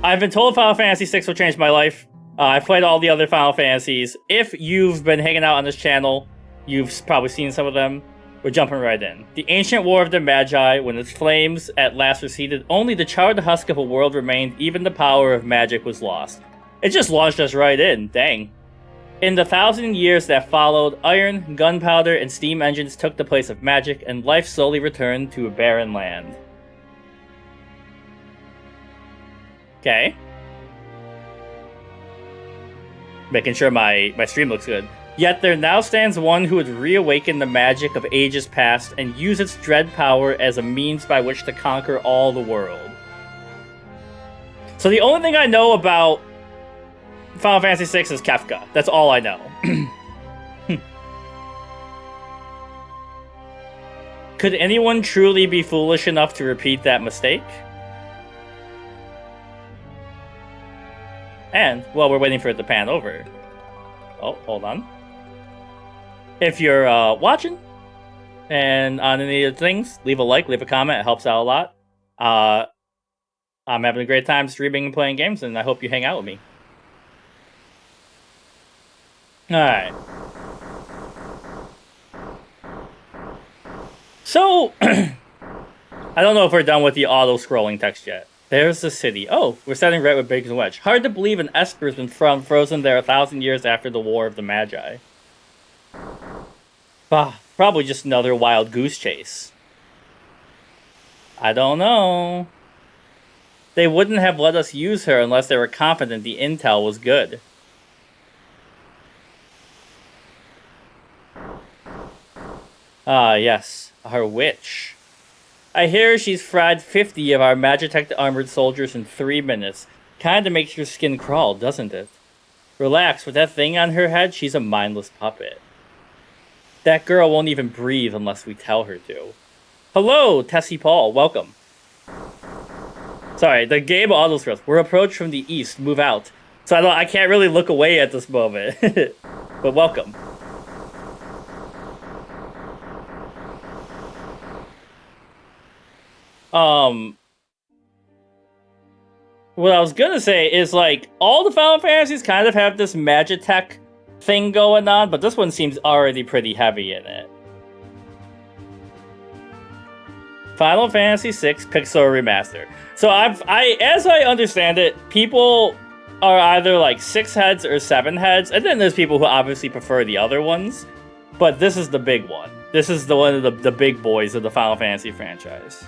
I've been told Final Fantasy VI will change my life. I've played all the other Final Fantasies. If you've been hanging out on this channel, you've probably seen some of them. We're jumping right in. The ancient war of the Magi, when its flames at last receded, only the charred husk of a world remained, even the power of magic was lost. It just launched us right in, dang. In the 1,000 years that followed, iron, gunpowder, and steam engines took the place of magic, and life slowly returned to a barren land. Okay. Making sure my stream looks good. Yet there now stands one who would reawaken the magic of ages past and use its dread power as a means by which to conquer all the world. So the only thing I know about Final Fantasy VI is Kefka. That's all I know. Could anyone truly be foolish enough to repeat that mistake? And, while we're waiting for it to pan over... Oh, hold on. If you're watching, and on any of the things, leave a like, leave a comment. It helps out a lot. I'm having a great time streaming and playing games, and I hope you hang out with me. Alright. So, I don't know if we're done with the auto-scrolling text yet. There's the city. Oh, we're starting right with Biggs and Wedge. Hard to believe an Esper's been frozen there 1,000 years after the War of the Magi. Probably just another wild goose chase. I don't know. They wouldn't have let us use her unless they were confident the intel was good. Ah, yes. Our witch. I hear she's fried 50 of our Magitek armored soldiers in 3 minutes. Kinda makes your skin crawl, doesn't it? Relax, with that thing on her head, she's a mindless puppet. That girl won't even breathe unless we tell her to. Hello, Tessie Paul, welcome. Sorry, the game auto-scrolls. We're approached from the east, move out. So I can't really look away at this moment. But welcome. What I was gonna say is, like, all the Final Fantasies kind of have this Magitek thing going on, but this one seems already pretty heavy in it. Final Fantasy VI Pixel Remaster. So as I understand it, people are either like 6 heads or 7 heads, and then there's people who obviously prefer the other ones, but this is the big one. This is the one of the big boys of the Final Fantasy franchise.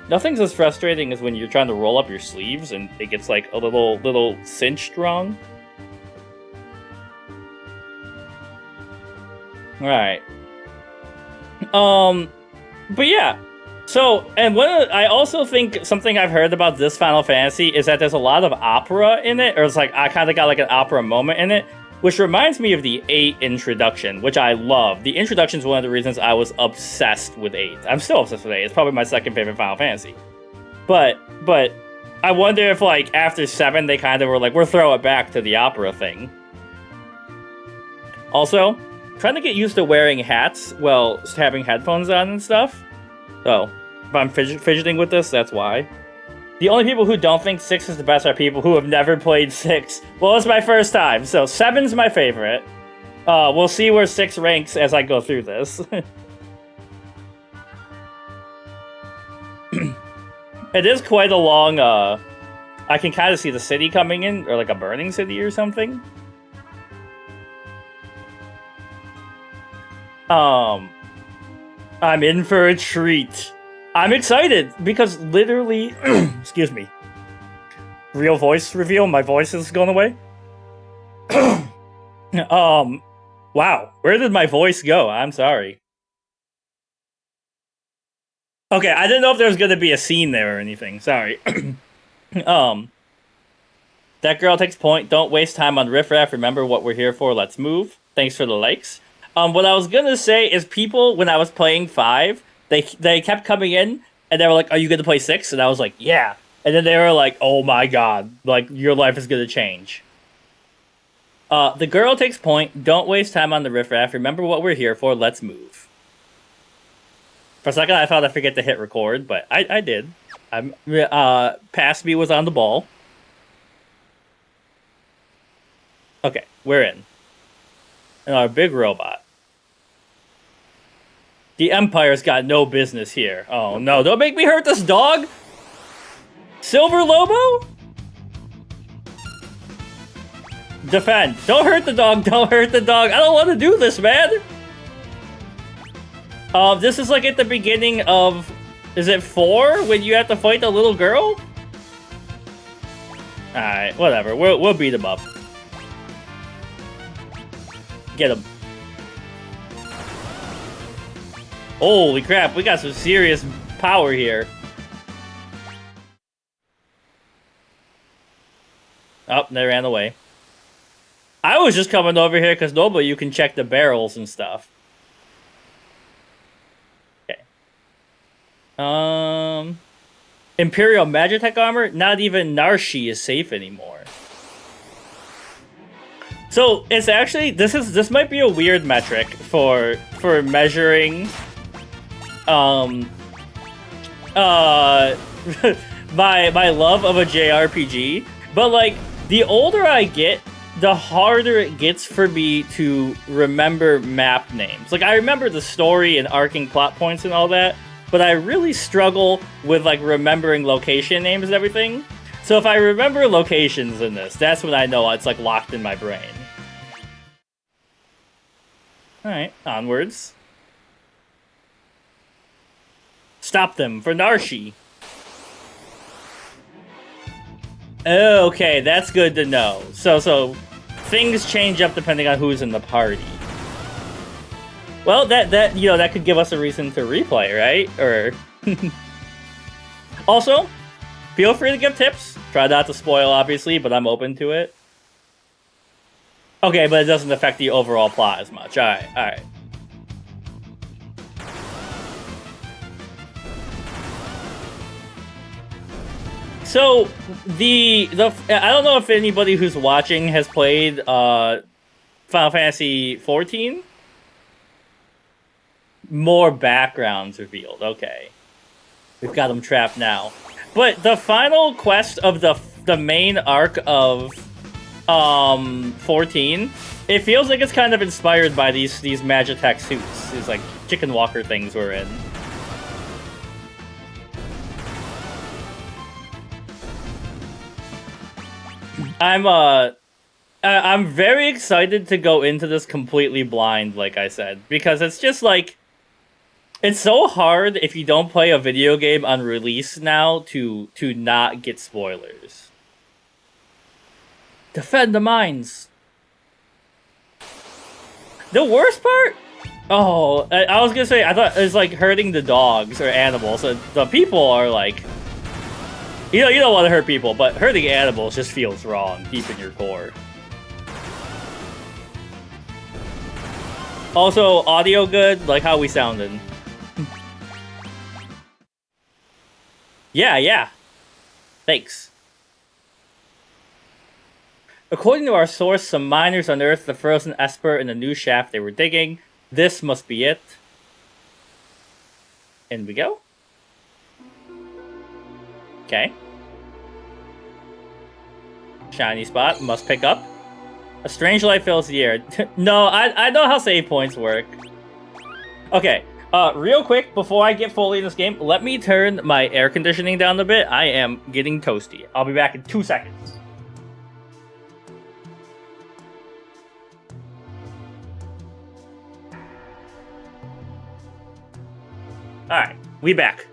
Nothing's as frustrating as when you're trying to roll up your sleeves and it gets like a little cinched wrong. Alright. But yeah. So, and I also think something I've heard about this Final Fantasy is that there's a lot of opera in it, or it's like, I kind of got like an opera moment in it, which reminds me of the 8 introduction, which I love. The introduction is one of the reasons I was obsessed with 8. I'm still obsessed with 8. It's probably my second favorite Final Fantasy. But I wonder if, like, after 7, they kind of were like, we'll throw it back to the opera thing. Also, trying to get used to wearing hats while having headphones on and stuff. So, if I'm fidgeting with this, that's why. The only people who don't think 6 is the best are people who have never played 6. Well, it's my first time, so 7's my favorite. We'll see where 6 ranks as I go through this. It is quite a long, I can kind of see the city coming in, or like a burning city or something. I'm in for a treat. I'm excited because literally, excuse me, real voice reveal, my voice is going away. Wow, where did my voice go? I'm sorry. Okay, I didn't know if there was going to be a scene there or anything, sorry. That girl takes point, don't waste time on riffraff, remember what we're here for, let's move. Thanks for the likes. What I was going to say is people, when I was playing 5, They kept coming in, and they were like, are you going to play 6? And I was like, yeah. And then they were like, oh my god, like, your life is going to change. The girl takes point, don't waste time on the riffraff, remember what we're here for, let's move. For a second, I thought I forget to hit record, but I did. Past me was on the ball. Okay, we're in. And our big robot. The Empire's got no business here. Oh no, don't make me hurt this dog! Silver Lobo? Defend. Don't hurt the dog, don't hurt the dog. I don't want to do this, man! This is like at the beginning of... Is it 4 when you have to fight the little girl? Alright, whatever. We'll beat him up. Get him. Holy crap, we got some serious power here. Oh, they ran away. I was just coming over here because normally you can check the barrels and stuff. Okay. Imperial Magitek armor? Not even Narshi is safe anymore. So it's actually this might be a weird metric for measuring my love of a JRPG, but like the older I get, the harder it gets for me to remember map names. Like I remember the story and arcing plot points and all that, but I really struggle with like remembering location names and everything. So if I remember locations in this, that's when I know it's like locked in my brain. Alright, onwards. Stop them for Narshi. Okay, that's good to know. So things change up depending on who's in the party. Well, that you know, that could give us a reason to replay, right? Or also, feel free to give tips. Try not to spoil, obviously, but I'm open to it. Okay, but it doesn't affect the overall plot as much. Alright, alright. So, I don't know if anybody who's watching has played Final Fantasy XIV. More backgrounds revealed. Okay. We've got them trapped now. But the final quest of the main arc of 14, it feels like it's kind of inspired by these Magitek suits. These like chicken walker things we're in. I'm very excited to go into this completely blind, like I said, because it's just like, it's so hard if you don't play a video game on release now to not get spoilers. Defend the mines. The worst part? Oh, I was gonna say, I thought it was like hurting the dogs or animals. So the people are like, you don't want to hurt people, but hurting animals just feels wrong deep in your core. Also, audio good? Like how we sounded. Yeah. Thanks. According to our source, some miners unearthed the frozen Esper in a new shaft they were digging. This must be it. In we go. Okay. Shiny spot. Must pick up. A strange light fills the air. No, I know how save points work. Okay. Real quick, before I get fully in this game, let me turn my air conditioning down a bit. I am getting toasty. I'll be back in 2 seconds. Alright, we back.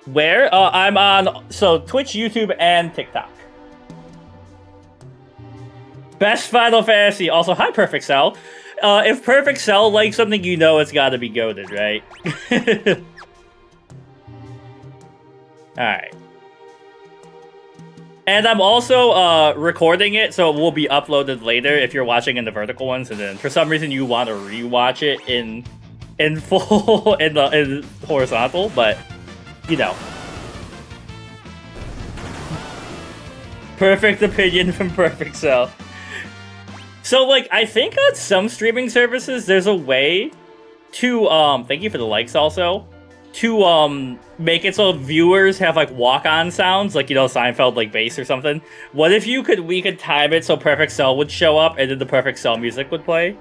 Where? I'm on, Twitch, YouTube, and TikTok. Best Final Fantasy. Also, hi, Perfect Cell. If Perfect Cell likes something, you know it's gotta be goated, right? Alright. And I'm also recording it, so it will be uploaded later if you're watching in the vertical ones, and then for some reason you want to rewatch it in full, in horizontal, but, you know. Perfect opinion from Perfect Cell. So, like, I think on some streaming services, there's a way to, thank you for the likes also, make it so viewers have like walk-on sounds, like, you know, Seinfeld like bass or something. What if we could time it so Perfect Cell would show up and then the Perfect Cell music would play?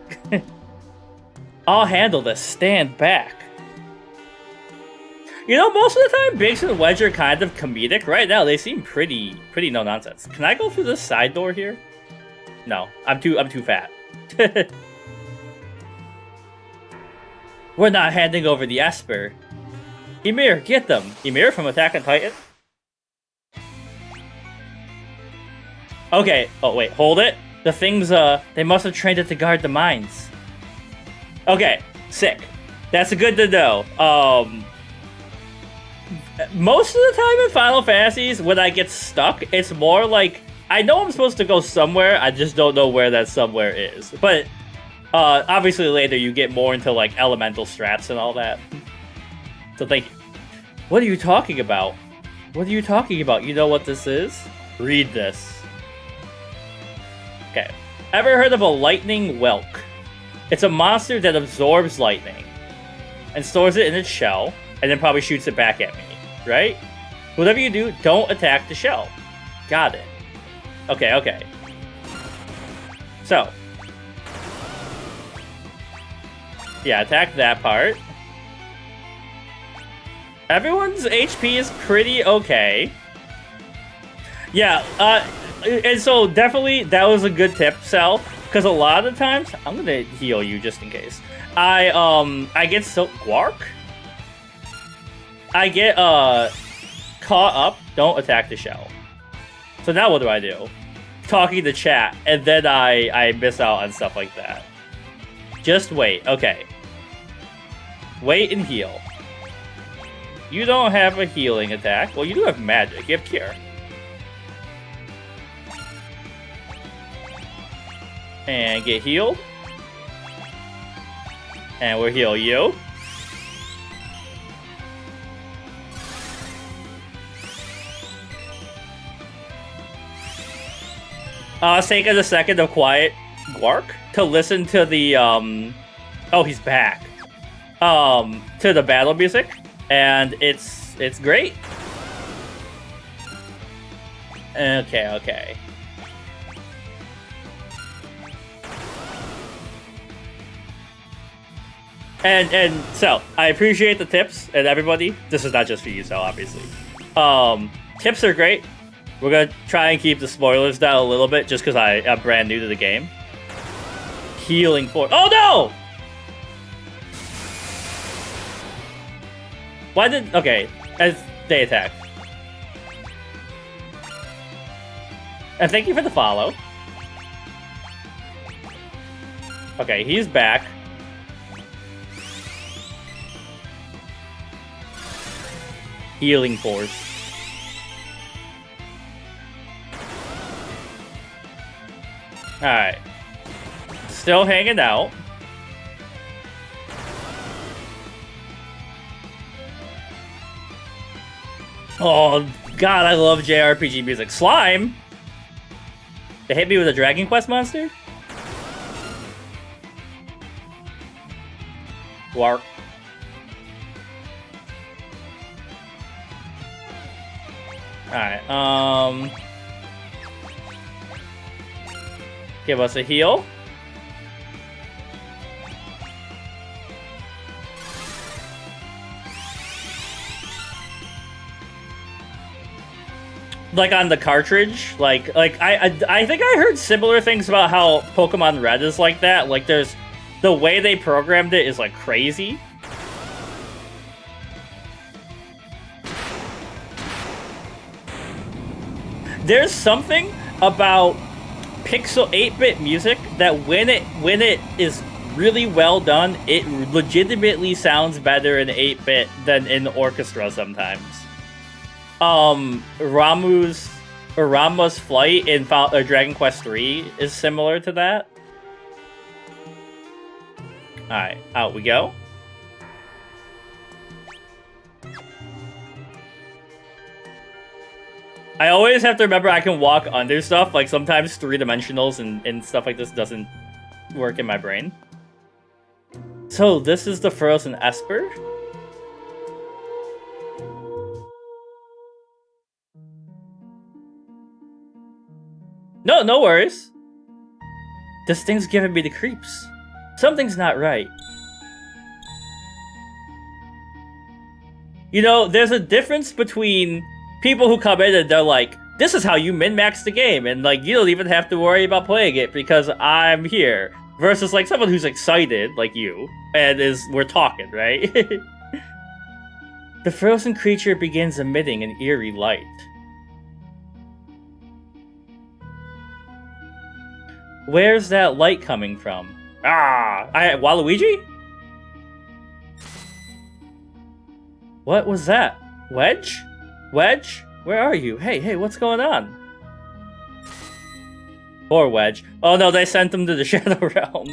I'll handle this. Stand back. You know, most of the time, Biggs and Wedge are kind of comedic. Right now, they seem pretty no nonsense. Can I go through this side door here? No, I'm too fat. We're not handing over the Esper. Ymir, get them. Ymir from Attack on Titan. Okay. Oh wait, hold it. The things. They must have trained it to guard the mines. Okay, sick. That's good to know. Most of the time in Final Fantasies, when I get stuck, it's more like, I know I'm supposed to go somewhere, I just don't know where that somewhere is. But, obviously later you get more into, like, elemental strats and all that. So thank you. What are you talking about? What are you talking about? You know what this is? Read this. Okay. Ever heard of a lightning whelk? It's a monster that absorbs lightning and stores it in its shell, and then probably shoots it back at me. Right? Whatever you do, don't attack the shell. Got it. Okay. So. Yeah, attack that part. Everyone's HP is pretty okay. Yeah, and so definitely that was a good tip, Sal. Because a lot of the times, I'm gonna heal you just in case. I get so... Quark? I get, caught up, don't attack the shell. So now what do I do? Talking to chat, and then I miss out on stuff like that. Just wait, okay. Wait and heal. You don't have a healing attack. Well, you do have magic, you have cure. And get healed. And we'll heal you. Let's take a second of quiet, Gwark, to listen to the, oh, he's back. To the battle music, and it's great. Okay. And so, I appreciate the tips, and everybody, this is not just for you, so obviously. Tips are great. We're gonna try and keep the spoilers down a little bit, just because I'm brand new to the game. Healing for... Oh no! Why did... Okay, as they attack. And thank you for the follow. Okay, he's back. Healing force. Alright. Still hanging out. Oh, God, I love JRPG music. Slime! They hit me with a Dragon Quest monster? Warp. Alright, give us a heal. Like on the cartridge, like I think I heard similar things about how Pokemon Red is like that. Like there's the way they programmed it is like crazy. There's something about pixel 8-bit music that when it is really well done, it legitimately sounds better in 8-bit than in orchestra sometimes. Ramu's flight in Dragon Quest III is similar to that. Alright, out we go. I always have to remember I can walk under stuff, like sometimes 3-dimensionals and stuff like this doesn't work in my brain. So this is the Frozen Esper? No worries. This thing's giving me the creeps. Something's not right. You know, there's a difference between people who come in and they're like, this is how you min-max the game, and like, you don't even have to worry about playing it because I'm here. Versus like someone who's excited, like you, and we're talking, right? The frozen creature begins emitting an eerie light. Where's that light coming from? Waluigi? What was that? Wedge? Wedge? Where are you? Hey, what's going on? Poor Wedge. Oh no, they sent him to the Shadow Realm.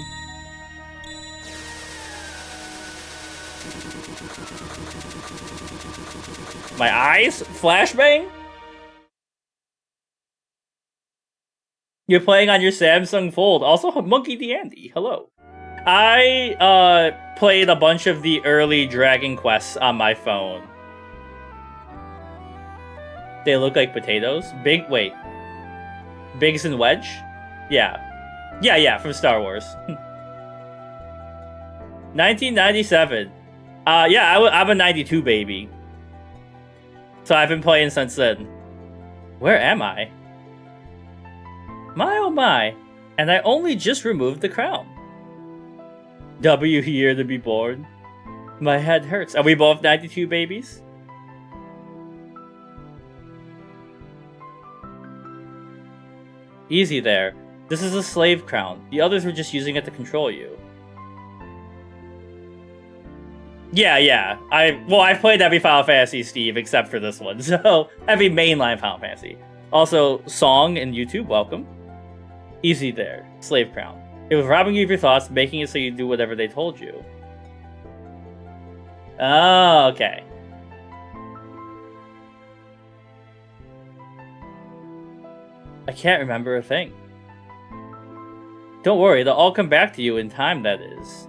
My eyes? Flashbang? You're playing on your Samsung Fold. Also, Monkey D. Andy. Hello. I played a bunch of the early Dragon Quests on my phone. They look like potatoes. Wait. Biggs and Wedge? Yeah, from Star Wars. 1997. I'm a 92 baby. So I've been playing since then. Where am I? My oh my. And I only just removed the crown. W year to be born. My head hurts. Are we both 92 babies? Easy there. This is a slave crown. The others were just using it to control you. Yeah. I've played every Final Fantasy, Steve, except for this one. So, every mainline Final Fantasy. Also, Song and YouTube, welcome. Easy there. Slave crown. It was robbing you of your thoughts, making it so you do whatever they told you. Oh, okay. I can't remember a thing. Don't worry, they'll all come back to you in time, that is.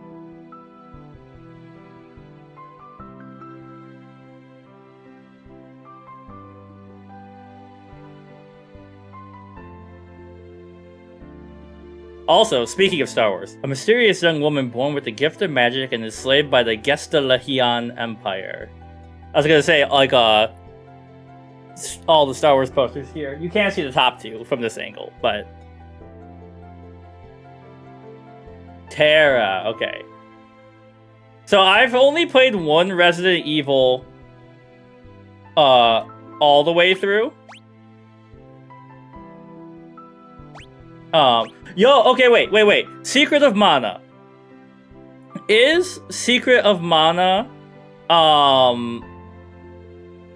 Also, speaking of Star Wars, a mysterious young woman born with the gift of magic and enslaved by the Gestalahian Empire. I was gonna say, like, all the Star Wars posters here. You can't see the top two from this angle, but... Terra, okay. So I've only played one Resident Evil, all the way through. Okay, wait. Secret of Mana. Is Secret of Mana,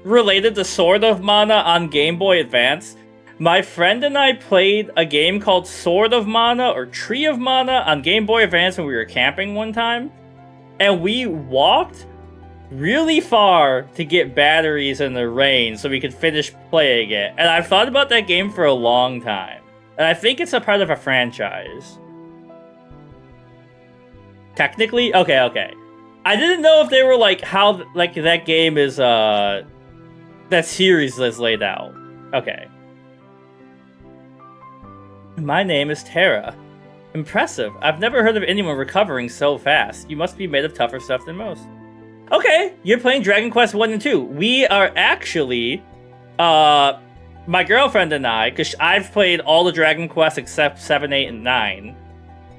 related to Sword of Mana on Game Boy Advance? My friend and I played a game called Sword of Mana or Tree of Mana on Game Boy Advance when we were camping one time. And we walked really far to get batteries in the rain so we could finish playing it. And I've thought about that game for a long time. And I think it's a part of a franchise. Technically? Okay. I didn't know if they were like how like that game is that series is laid out. Okay. My name is Terra. Impressive. I've never heard of anyone recovering so fast. You must be made of tougher stuff than most. Okay, you're playing Dragon Quest 1 and 2. We are actually my girlfriend and I, because I've played all the Dragon Quests except 7, 8, and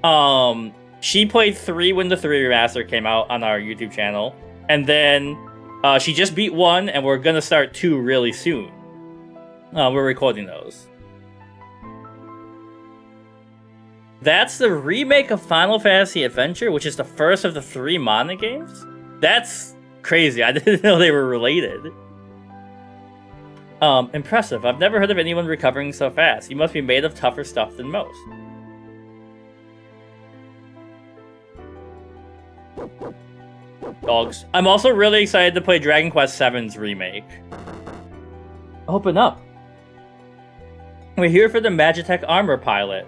9. She played 3 when the 3 remaster came out on our YouTube channel. And then she just beat 1, and we're going to start 2 really soon. We're recording those. That's the remake of Final Fantasy Adventure, which is the first of the 3 Mana games? That's crazy. I didn't know they were related. Impressive. I've never heard of anyone recovering so fast. You must be made of tougher stuff than most. Dogs. I'm also really excited to play Dragon Quest VII's remake. Open up. We're here for the Magitek armor pilot.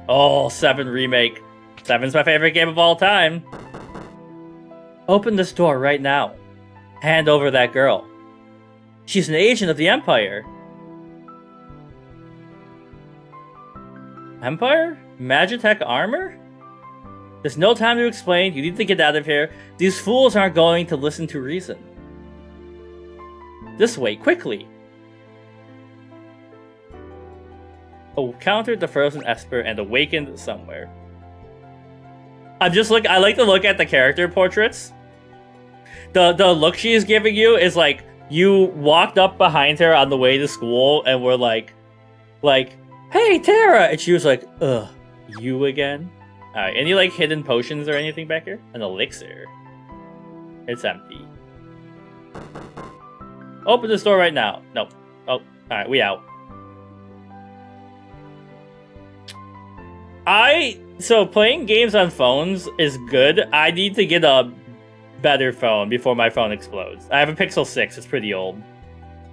Oh, 7 remake. 7's my favorite game of all time. Open this door right now. Hand over that girl. She's an agent of the Empire. Empire? Magitek armor? There's no time to explain. You need to get out of here. These fools aren't going to listen to reason. This way, quickly. Countered the frozen Esper and awakened somewhere. I like to look at the character portraits. The look she is giving you is like you walked up behind her on the way to school and were like, hey Terra, and she was like, ugh, you again? Alright, any like hidden potions or anything back here? An elixir. It's empty. Open this door right now. Nope. Oh, alright, we out. So playing games on phones is good. I need to get a better phone before my phone explodes. I have a Pixel 6, it's pretty old.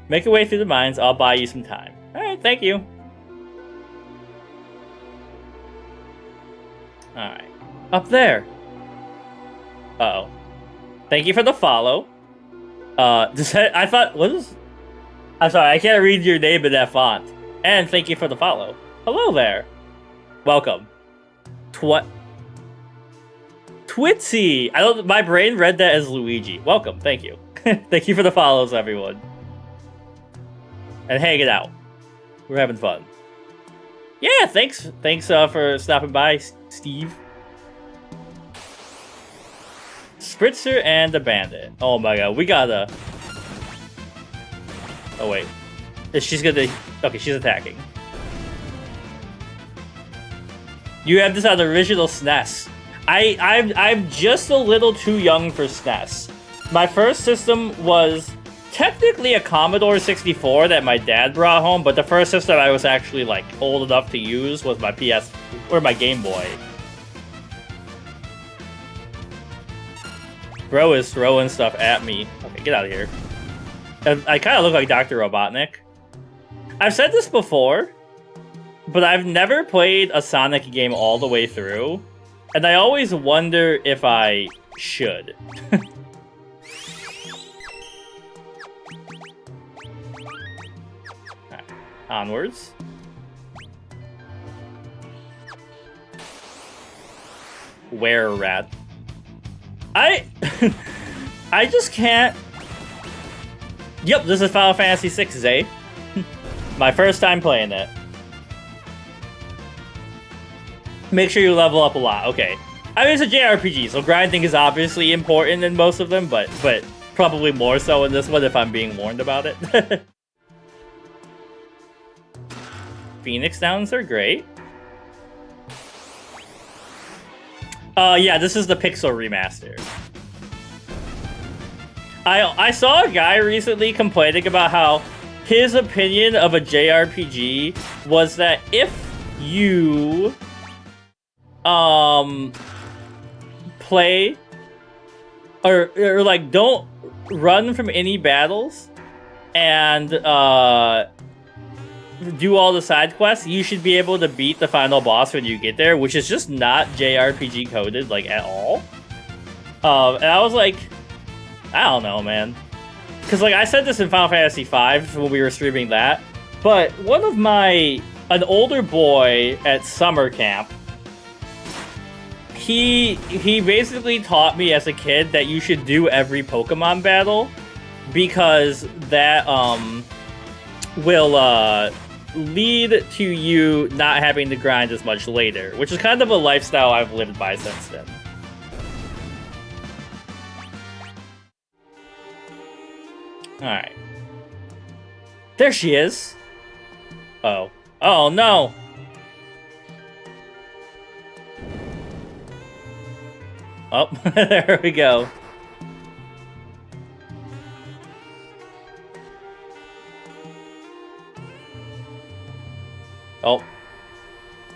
Make your way through the mines, I'll buy you some time. Alright, thank you. Alright. Up there. Uh-oh. Thank you for the follow. I thought, what is... I'm sorry, I can't read your name in that font. And thank you for the follow. Hello there. Welcome. Twitsy! My brain read that as Luigi. Welcome, thank you. Thank you for the follows, everyone. And hanging out. We're having fun. Yeah, thanks for stopping by, Steve. Spritzer and the bandit. Oh my god, we gotta... Oh wait. She's gonna... Okay, she's attacking. You have this on the original SNES. I'm just a little too young for SNES. My first system was technically a Commodore 64 that my dad brought home, but the first system I was actually like old enough to use was my PS or my Game Boy. Bro is throwing stuff at me. Okay, get out of here. I kind of look like Dr. Robotnik. I've said this before, but I've never played a Sonic game all the way through, and I always wonder if I should. Right, onwards. Were-rat. I just can't... Yep, this is Final Fantasy VI, Zay. My first time playing it. Make sure you level up a lot. Okay. I mean, it's a JRPG, so grinding is obviously important in most of them, but probably more so in this one if I'm being warned about it. Phoenix Downs are great. Yeah, this is the Pixel remaster. I saw a guy recently complaining about how his opinion of a JRPG was that if you play or like don't run from any battles and do all the side quests, you should be able to beat the final boss when you get there, which is just not JRPG coded like at all. And I was like, I don't know, man, because like I said this in Final Fantasy V when we were streaming that, but an older boy at summer camp, he basically taught me as a kid that you should do every Pokemon battle because that will lead to you not having to grind as much later, which is kind of a lifestyle I've lived by since then. Alright. There she is. Oh. Oh, no! Oh, there we go. Oh.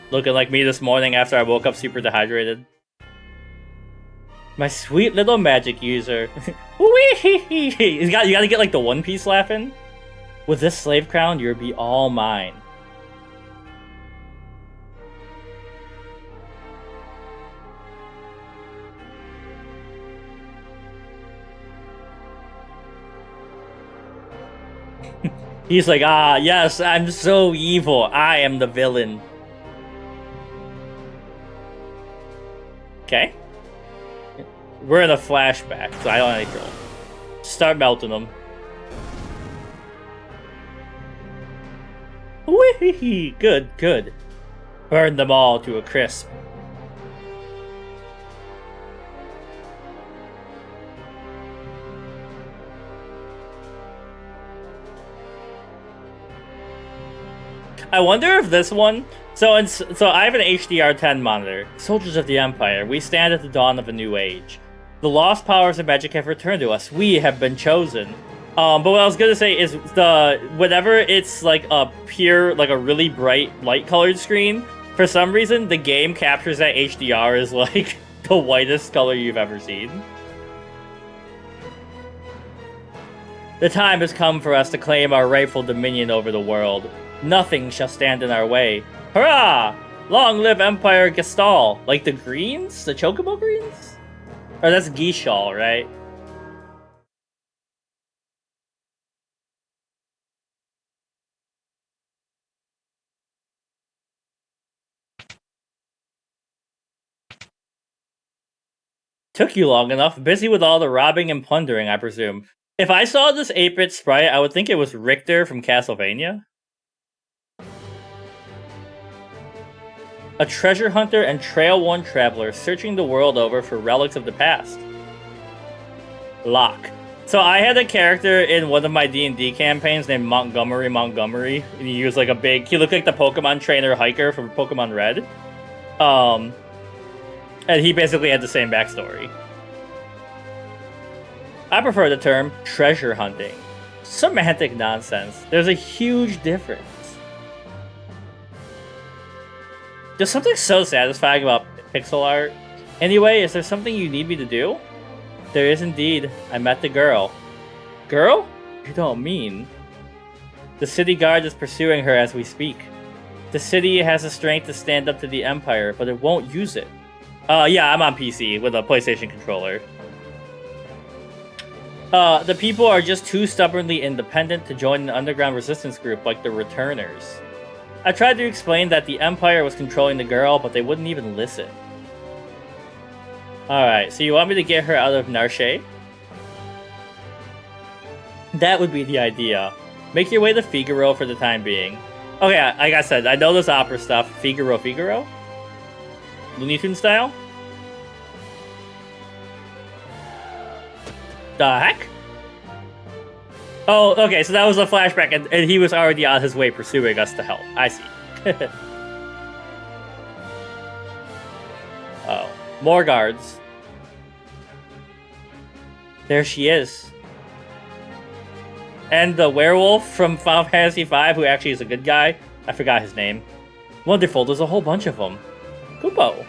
Looking like me this morning after I woke up super dehydrated. My sweet little magic user. You gotta get like the One Piece laughing. With this slave crown, you'll be all mine. He's like, ah, yes, I'm so evil. I am the villain. Okay. We're in a flashback, so I don't have any control. Start melting them. Whee! Good, good. Burn them all to a crisp. I wonder if this one... So I have an HDR10 monitor. Soldiers of the Empire, we stand at the dawn of a new age. The lost powers of magic have returned to us. We have been chosen. But what I was gonna say is whenever it's like a pure, like a really bright light-colored screen, for some reason the game captures that HDR as like the whitest color you've ever seen. The time has come for us to claim our rightful dominion over the world. Nothing shall stand in our way. Hurrah! Long live Empire Gestal! Like the greens? The Chocobo greens? Or that's Gishal, right? Took you long enough. Busy with all the robbing and plundering, I presume. If I saw this 8-bit sprite, I would think it was Richter from Castlevania. A treasure hunter and trail-worn traveler searching the world over for relics of the past. Locke. So I had a character in one of my D&D campaigns named Montgomery, and he was like he looked like the Pokemon trainer hiker from Pokemon Red. And he basically had the same backstory. I prefer the term treasure hunting. Semantic nonsense. There's a huge difference. There's something so satisfying about pixel art. Anyway, is there something you need me to do? There is indeed. I met the girl. Girl? You don't mean. The city guard is pursuing her as we speak. The city has the strength to stand up to the Empire, but it won't use it. Yeah, I'm on PC with a PlayStation controller. The people are just too stubbornly independent to join an underground resistance group like the Returners. I tried to explain that the Empire was controlling the girl, but they wouldn't even listen. Alright, so you want me to get her out of Narche? That would be the idea. Make your way to Figaro for the time being. Okay, like I said, I know this opera stuff. Figaro? Looney Tunes style? The heck? Oh, okay, so that was a flashback, and he was already on his way pursuing us to help. I see. Oh. More guards. There she is. And the werewolf from Final Fantasy V, who actually is a good guy. I forgot his name. Wonderful, there's a whole bunch of them. Kupo.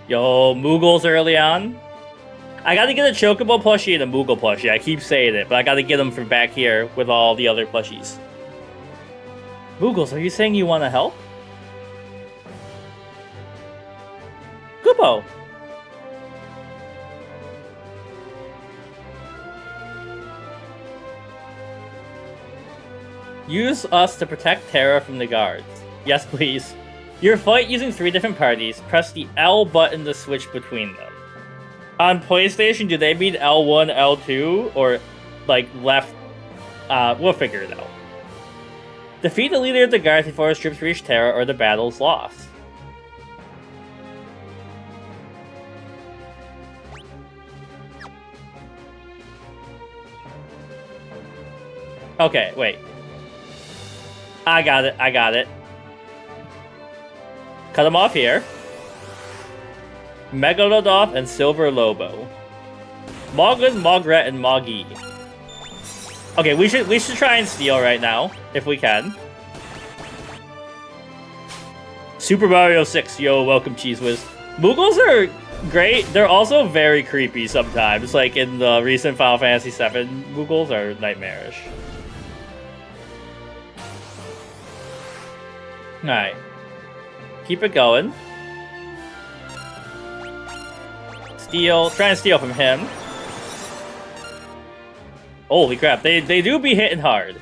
Yo, Moogles early on. I gotta get a Chocobo plushie and a Moogle plushie. I keep saying it, but I gotta get them from back here with all the other plushies. Moogles, are you saying you want to help? Kupo. Use us to protect Terra from the guards. Yes, please. Your fight using 3 different parties. Press the L button to switch between them. On PlayStation, do they mean L1, L2, or like left? We'll figure it out. Defeat the leader of the guards before his troops reach Terra, or the battle's lost. Okay, wait. I got it. Cut him off here. Megalodon and Silver Lobo. Moglin, Mogret, and Moggy. Okay, we should try and steal right now, if we can. Super Mario 6, yo, welcome Cheese Whiz. Moogles are great. They're also very creepy sometimes. Like in the recent Final Fantasy VII, Moogles are nightmarish. Alright. Keep it going. Steal. Try and steal from him. Holy crap, they do be hitting hard.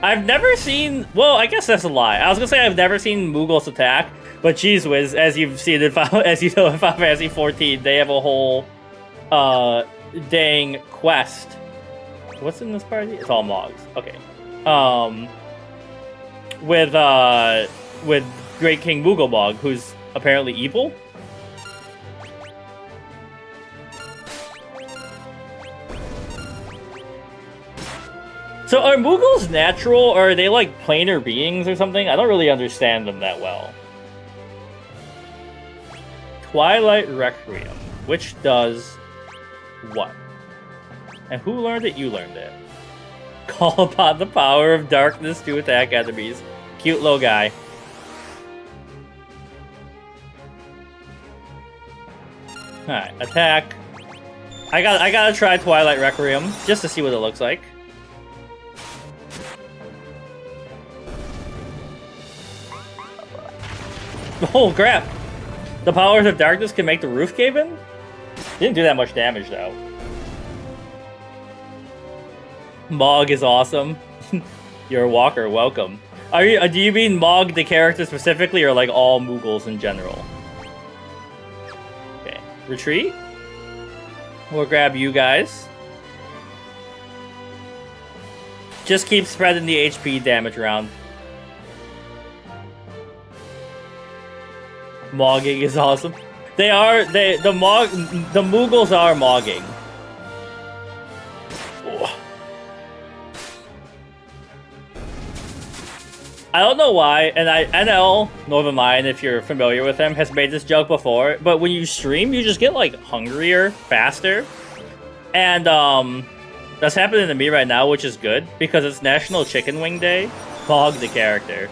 I've never seen... Well, I guess that's a lie. I was gonna say I've never seen Moogles attack, but geez whiz, as you've seen in as you know in Final Fantasy 14, they have a whole dang quest. What's in this party? It's all Mogs. Okay. With Great King Mooglebog, who's apparently evil. So are Moogles natural, or are they like planar beings or something? I don't really understand them that well. Twilight Requiem, which does what? And who learned it? You learned it. Call upon the power of darkness to attack enemies. Cute little guy. Alright, attack. I gotta try Twilight Requiem just to see what it looks like. Oh crap! The powers of darkness can make the roof cave in? Didn't do that much damage though. Mog is awesome. You're a walker, welcome. Do you mean Mog the character specifically, or like all Moogles in general? Okay, retreat. We'll grab you guys. Just keep spreading the HP damage around. Mogging is awesome. The Moogles are mogging. I don't know why, and NL, Northern Lion, if you're familiar with him, has made this joke before, but when you stream, you just get, like, hungrier faster. And, that's happening to me right now, which is good, because it's National Chicken Wing Day. Mog the character.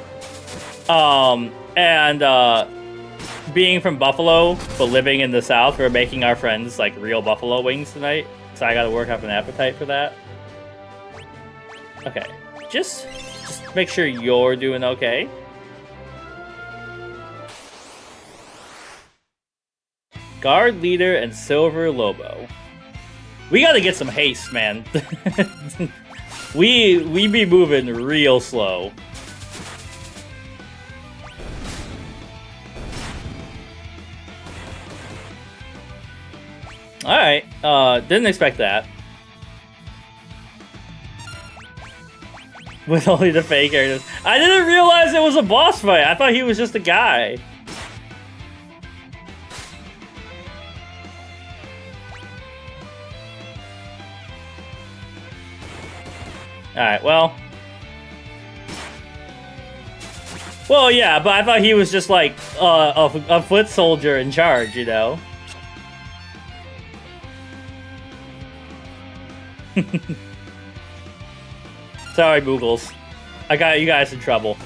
Being from Buffalo, but living in the South, we're making our friends, like, real buffalo wings tonight. So I gotta work up an appetite for that. Okay. Just make sure you're doing okay. Guard Leader and Silver Lobo. We gotta get some haste, man. we be moving real slow. Alright, didn't expect that. With only the fake characters. I didn't realize it was a boss fight. I thought he was just a guy. Alright, well. Well, yeah, but I thought he was just like a foot soldier in charge, you know? Sorry, Moogles. I got you guys in trouble.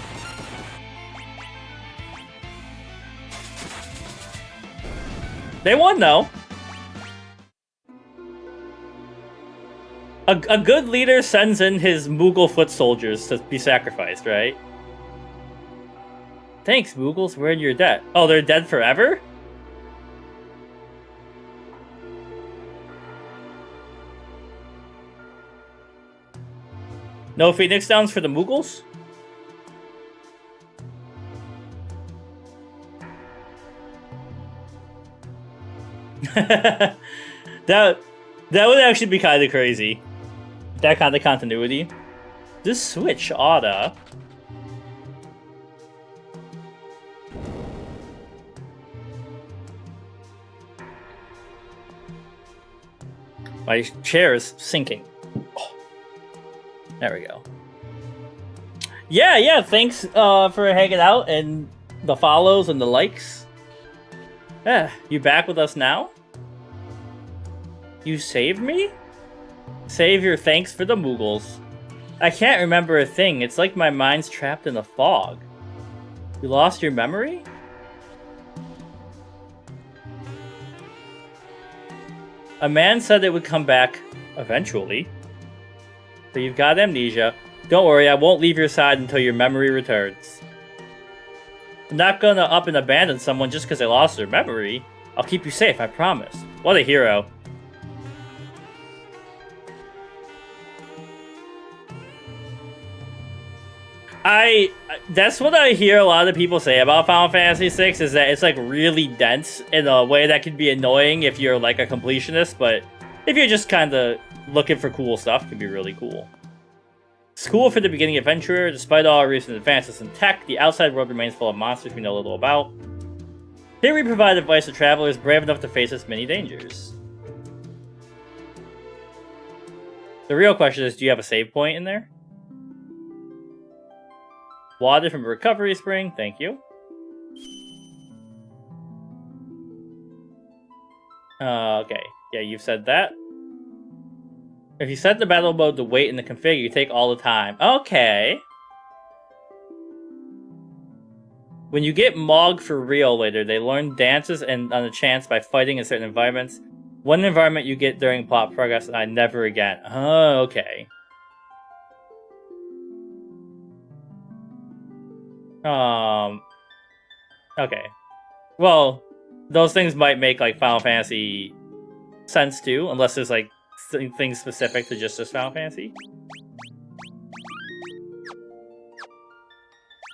They won, though. A good leader sends in his Moogle foot soldiers to be sacrificed, right? Thanks, Moogles. We're in your debt. Oh, they're dead forever? No Phoenix Downs for the Moogles? that would actually be kind of crazy. That kind of continuity. This switch oughta... My chair is sinking. Oh. There we go. Yeah, thanks for hanging out and the follows and the likes. Yeah, you back with us now? You saved me? Save your thanks for the Moogles. I can't remember a thing. It's like my mind's trapped in a fog. You lost your memory? A man said it would come back eventually. So you've got amnesia. Don't worry, I won't leave your side until your memory returns. I'm not gonna up and abandon someone just because they lost their memory. I'll keep you safe, I promise. What a hero. That's what I hear a lot of people say about Final Fantasy VI, is that it's like really dense in a way that can be annoying if you're like a completionist, but if you're just kind of looking for cool stuff, it can be really cool. It's cool for the beginning adventurer. Despite all our recent advances in tech, the outside world remains full of monsters we know little about. Here we provide advice to travelers brave enough to face its many dangers. The real question is, do you have a save point in there? Water from a recovery spring, thank you. Okay, yeah, you've said that. If you set the battle mode to wait in the config, you take all the time. Okay. When you get Mog for real later, they learn dances and on a chance by fighting in certain environments. One environment you get during plot progress, and I never again. Oh, okay. Okay. Well, those things might make like Final Fantasy sense too, unless there's like things specific to just this Final Fantasy.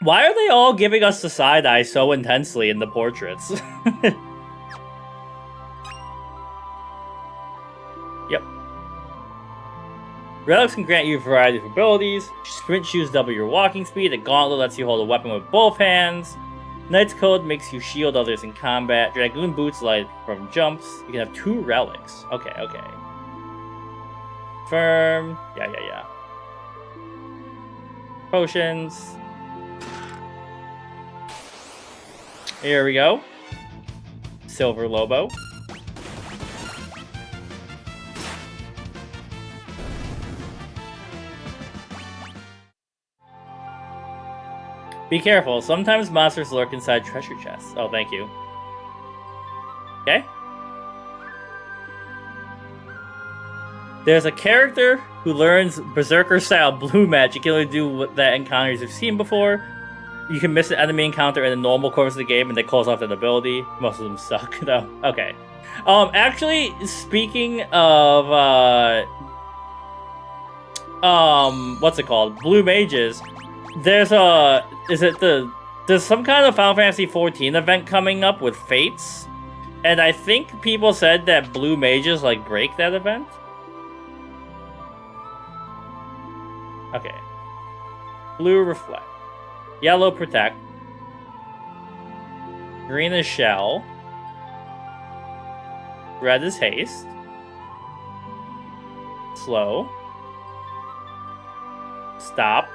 Why are they all giving us the side eye so intensely in the portraits? Yep. Relics can grant you a variety of abilities. Sprint shoes double your walking speed. A gauntlet lets you hold a weapon with both hands. Knight's Code makes you shield others in combat. Dragoon boots light from jumps. You can have 2 relics. Okay, okay. Firm. Yeah. Potions. Here we go. Silver Lobo. Be careful, sometimes monsters lurk inside treasure chests. Oh, thank you. Okay. There's a character who learns Berserker-style blue magic. You can only do that encounters you've seen before. You can miss an enemy encounter in the normal course of the game and they close off that ability. Most of them suck, though. Okay. Actually, speaking of, what's it called? Blue mages. There's some kind of Final Fantasy XIV event coming up with Fates. And I think people said that blue mages, like, break that event. Okay. Blue Reflect. Yellow Protect. Green is Shell. Red is Haste. Slow. Stop.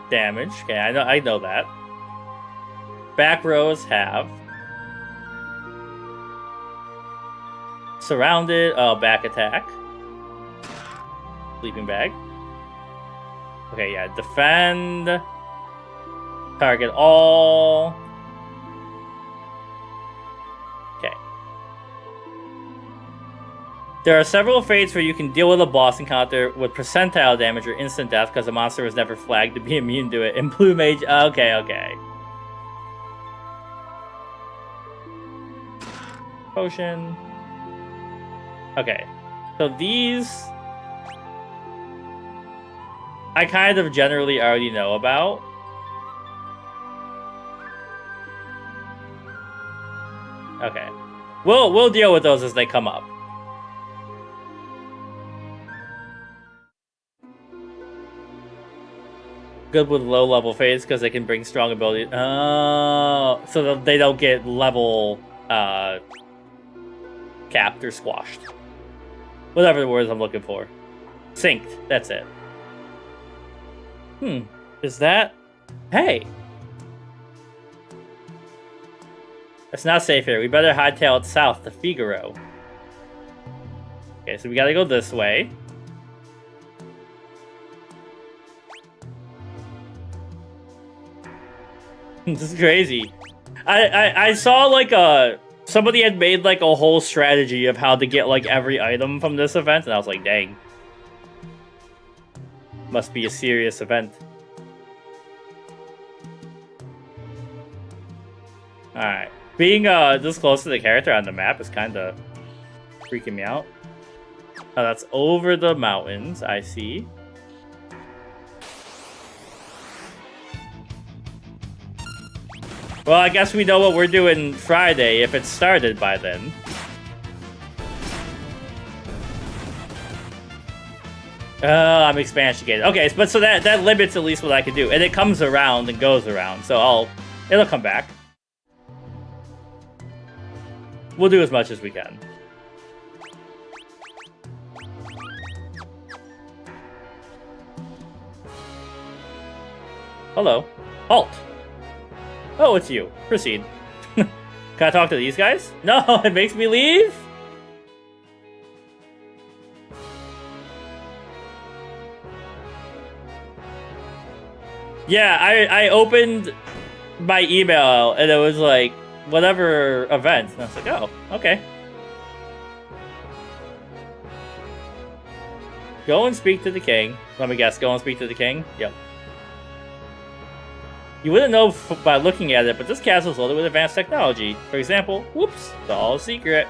Damage. Okay, I know that. Back rows have Surrounded. Oh, back attack. Sleeping bag. Okay, yeah. Defend. Target all. Okay. There are several fates where you can deal with a boss encounter with percentile damage or instant death because the monster was never flagged to be immune to it. In Blue Mage, okay. Potion. Okay, so these I kind of generally already know about. Okay, we'll deal with those as they come up. Good with low-level phase because they can bring strong ability. Oh, so they don't get level capped or squashed. Whatever the words I'm looking for. Synced. That's it. Is that... Hey! It's not safe here. We better hightail it south to Figaro. Okay, so we gotta go this way. This is crazy. I saw like somebody had made like a whole strategy of how to get like every item from this event, and I was like, dang. Must be a serious event. Alright. Being this close to the character on the map is kinda freaking me out. Oh, that's over the mountains, I see. Well, I guess we know what we're doing Friday if it started by then. I'm expansion gated. Okay, but so that limits at least what I can do. And it comes around and goes around, so it'll come back. We'll do as much as we can. Hello. Halt! Oh, it's you. Proceed. Can I talk to these guys? No, it makes me leave? Yeah, I opened my email and it was like, whatever event. And I was like, oh, okay. Go and speak to the king. Let me guess, go and speak to the king? Yep. You wouldn't know by looking at it, but this castle is loaded with advanced technology. For example, whoops, it's all secret.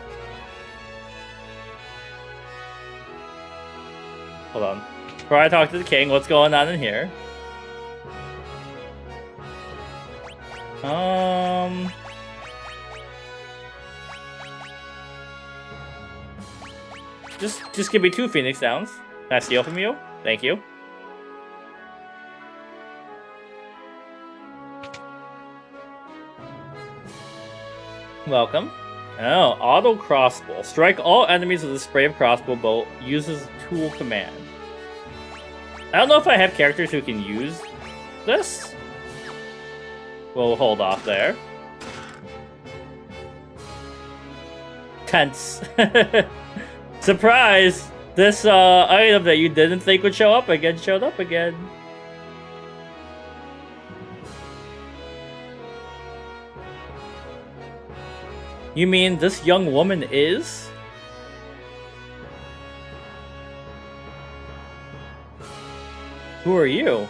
Hold on. Before I talk to the king, what's going on in here? Just give me 2 Phoenix Downs. Can I steal from you? Thank you. Welcome. Oh, auto crossbow. Strike all enemies with a spray of crossbow bolt. Uses tool command. I don't know if I have characters who can use this. We'll hold off there. Tense. Surprise! This item that you didn't think would show up again showed up again. You mean this young woman is? Who are you?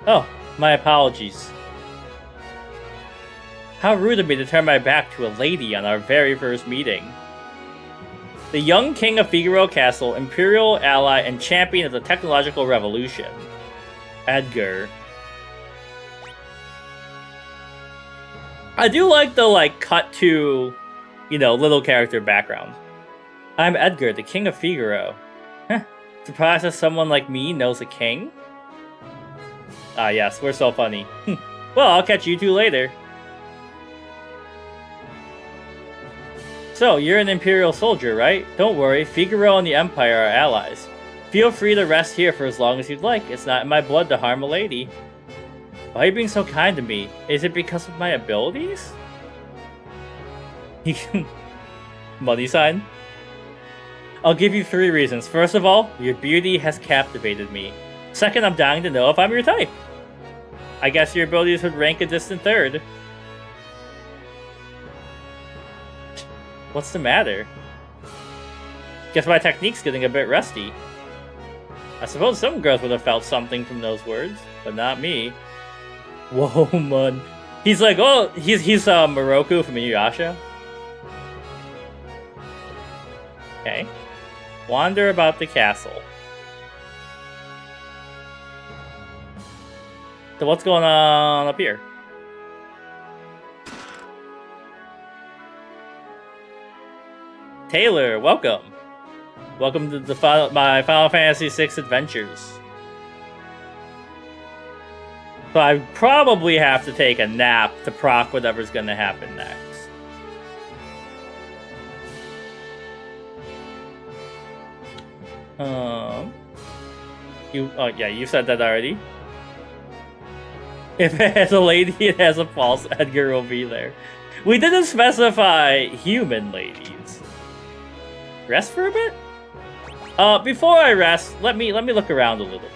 Oh, my apologies. How rude of me to turn my back to a lady on our very first meeting. The young king of Figaro Castle, imperial ally and champion of the technological revolution. Edgar. I do like the, cut to, little character background. I'm Edgar, the king of Figaro. Huh. Surprised that someone like me knows a king? Ah, yes, we're so funny. Well, I'll catch you two later. So, you're an Imperial soldier, right? Don't worry, Figaro and the Empire are allies. Feel free to rest here for as long as you'd like. It's not in my blood to harm a lady. Why are you being so kind to me? Is it because of my abilities? Money sign? I'll give you 3 reasons. First of all, your beauty has captivated me. Second, I'm dying to know if I'm your type. I guess your abilities would rank a distant third. What's the matter? Guess my technique's getting a bit rusty. I suppose some girls would have felt something from those words, but not me. Whoa, man. He's like, oh, he's Moroku from Inuyasha. Okay. Wander about the castle. So what's going on up here? Taylor, welcome. Welcome to my Final Fantasy VI adventures. So I probably have to take a nap to proc whatever's going to happen next. You said that already. If it has a lady, it has a pulse. Edgar will be there. We didn't specify human ladies. Rest for a bit? Before I rest, let me look around a little bit.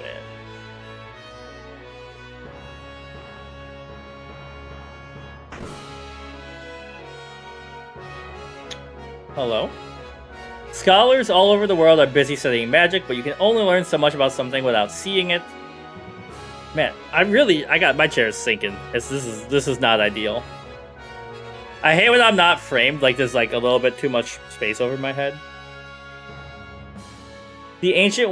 Hello? Scholars all over the world are busy studying magic, but you can only learn so much about something without seeing it. Man, I got my chair sinking. This is not ideal. I hate when I'm not framed, like there's like a little bit too much space over my head. The ancients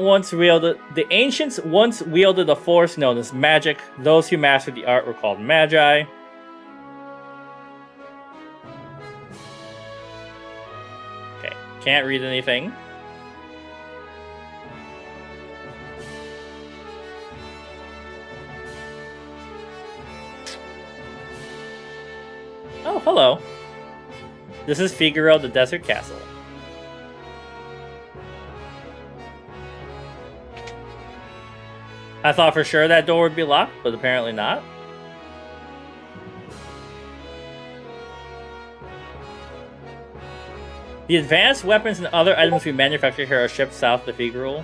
once wielded a force known as magic. Those who mastered the art were called magi. Can't read anything. Oh, hello. This is Figaro, the Desert Castle. I thought for sure that door would be locked, but apparently not. The advanced weapons and other items we manufacture here are shipped south to Figaro.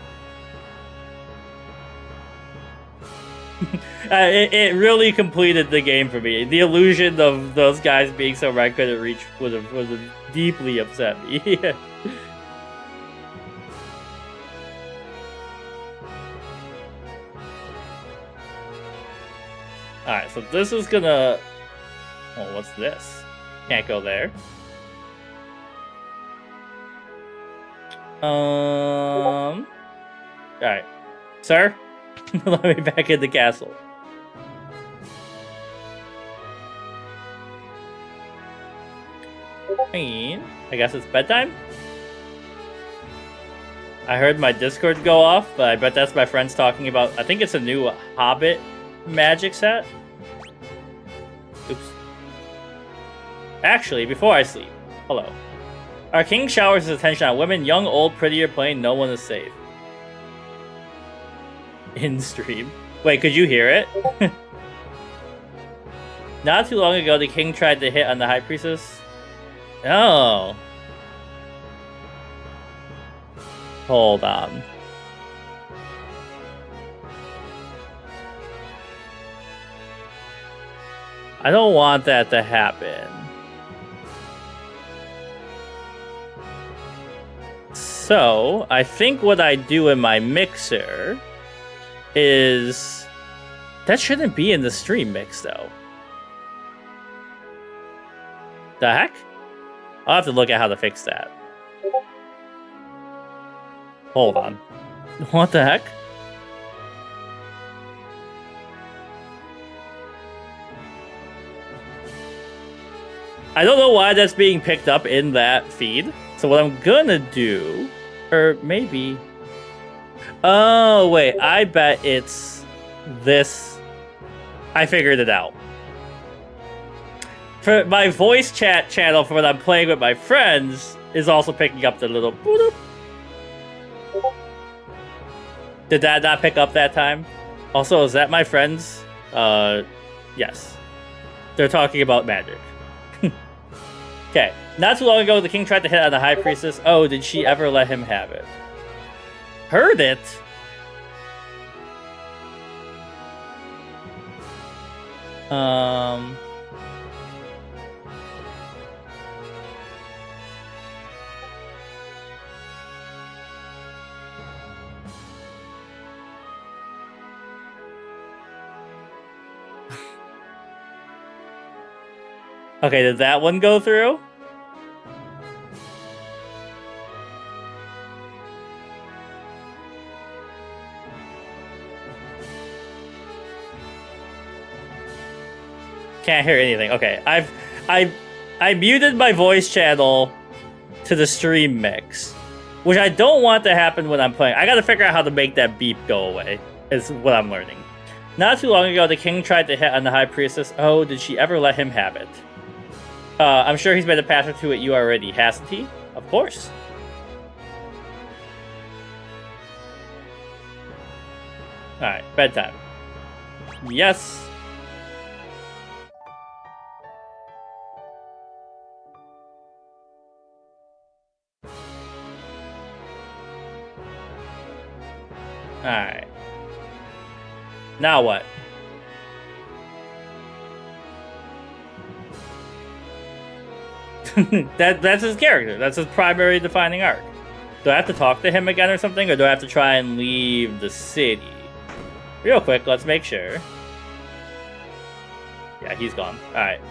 It really completed the game for me. The illusion of those guys being so right couldn't reach would have deeply upset me. Alright, so this is gonna... Oh, what's this? Can't go there. Alright. Sir? Let me back in the castle. I guess it's bedtime? I heard my Discord go off, but I bet that's my friends talking about... I think it's a new Hobbit magic set. Oops. Actually, before I sleep, hello. Our king showers his attention on women, young, old, pretty, or plain. No one is safe. In stream. Wait, could you hear it? Not too long ago, the king tried to hit on the high priestess. Oh. Hold on. I don't want that to happen. So, I think what I do in my mixer is... That shouldn't be in the stream mix, though. The heck? I'll have to look at how to fix that. Hold on. What the heck? I don't know why that's being picked up in that feed. So what I'm gonna do... Or maybe... Oh, wait. I bet it's this. I figured it out. For my voice chat channel for when I'm playing with my friends is also picking up the little boop. Did that not pick up that time? Also, is that my friends? Yes. They're talking about magic. Okay. Not too long ago, the king tried to hit on the high priestess. Oh, did she ever let him have it? Heard it? Okay, did that one go through? Can't hear anything. Okay, I muted my voice channel to the stream mix, which I don't want to happen when I'm playing. I gotta figure out how to make that beep go away, is what I'm learning. Not too long ago, the king tried to hit on the high priestess. Oh, did she ever let him have it? I'm sure he's made a pass or two at you already, hasn't he? Of course. Alright, bedtime. Yes. Alright. Now what? That's his character. That's his primary defining arc. Do I have to talk to him again or something? Or do I have to try and leave the city? Real quick, let's make sure. Yeah, he's gone. Alright.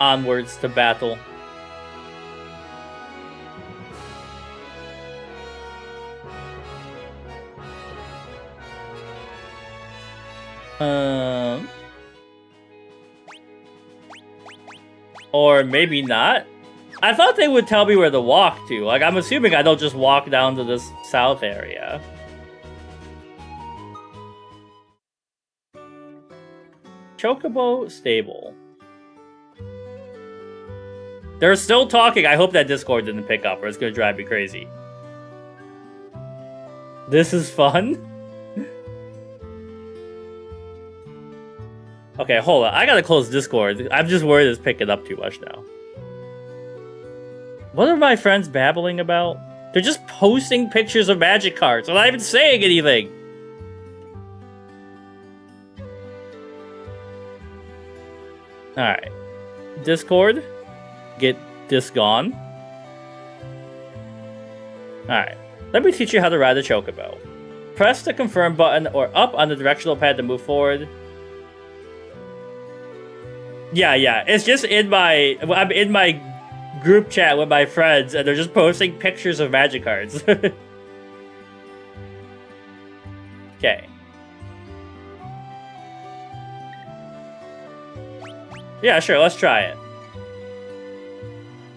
Onwards to battle. Or maybe not. I thought they would tell me where to walk to. Like, I'm assuming I don't just walk down to this south area. Chocobo Stable. They're still talking. I hope that Discord didn't pick up or it's gonna drive me crazy. This is fun? Okay, hold on. I gotta close Discord. I'm just worried it's picking up too much now. What are my friends babbling about? They're just posting pictures of magic cards. They're not even saying anything. Alright. Discord. Get this gone. Alright. Let me teach you how to ride a chocobo. Press the confirm button or up on the directional pad to move forward. Yeah. It's just I'm in my group chat with my friends and they're just posting pictures of magic cards. Okay. Yeah, sure, let's try it.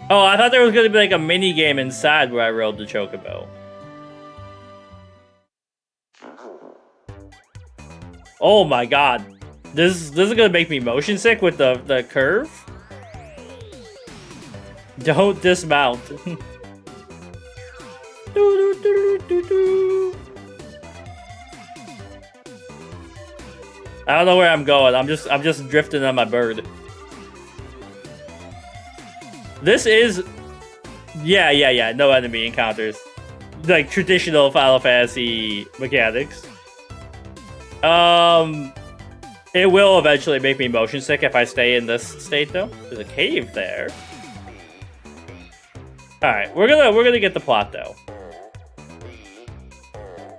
Oh, I thought there was going to be like a mini game inside where I rode the chocobo. Oh my god. This is going to make me motion sick with the curve? Don't dismount. I don't know where I'm going. I'm just drifting on my bird. This is... Yeah. No enemy encounters. Like, traditional Final Fantasy mechanics. It will eventually make me motion sick if I stay in this state, though. There's a cave there. Alright, we're gonna get the plot, though.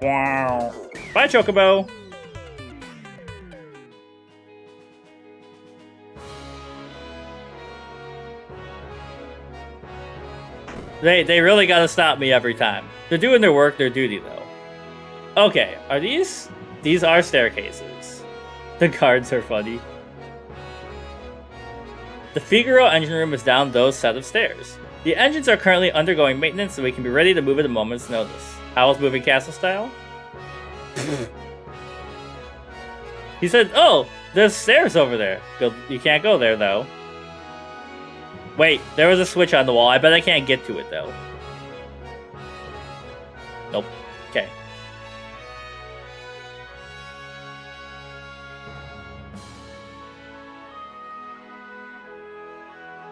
Wow. Bye, Chocobo! They really gotta stop me every time. They're doing their work, their duty, though. Okay, are these... These are staircases. The guards are funny. The Figaro engine room is down those set of stairs. The engines are currently undergoing maintenance, so we can be ready to move at a moment's notice. How is moving castle style? He said, oh, there's stairs over there. You can't go there, though. Wait, there was a switch on the wall. I bet I can't get to it, though. Nope. Okay.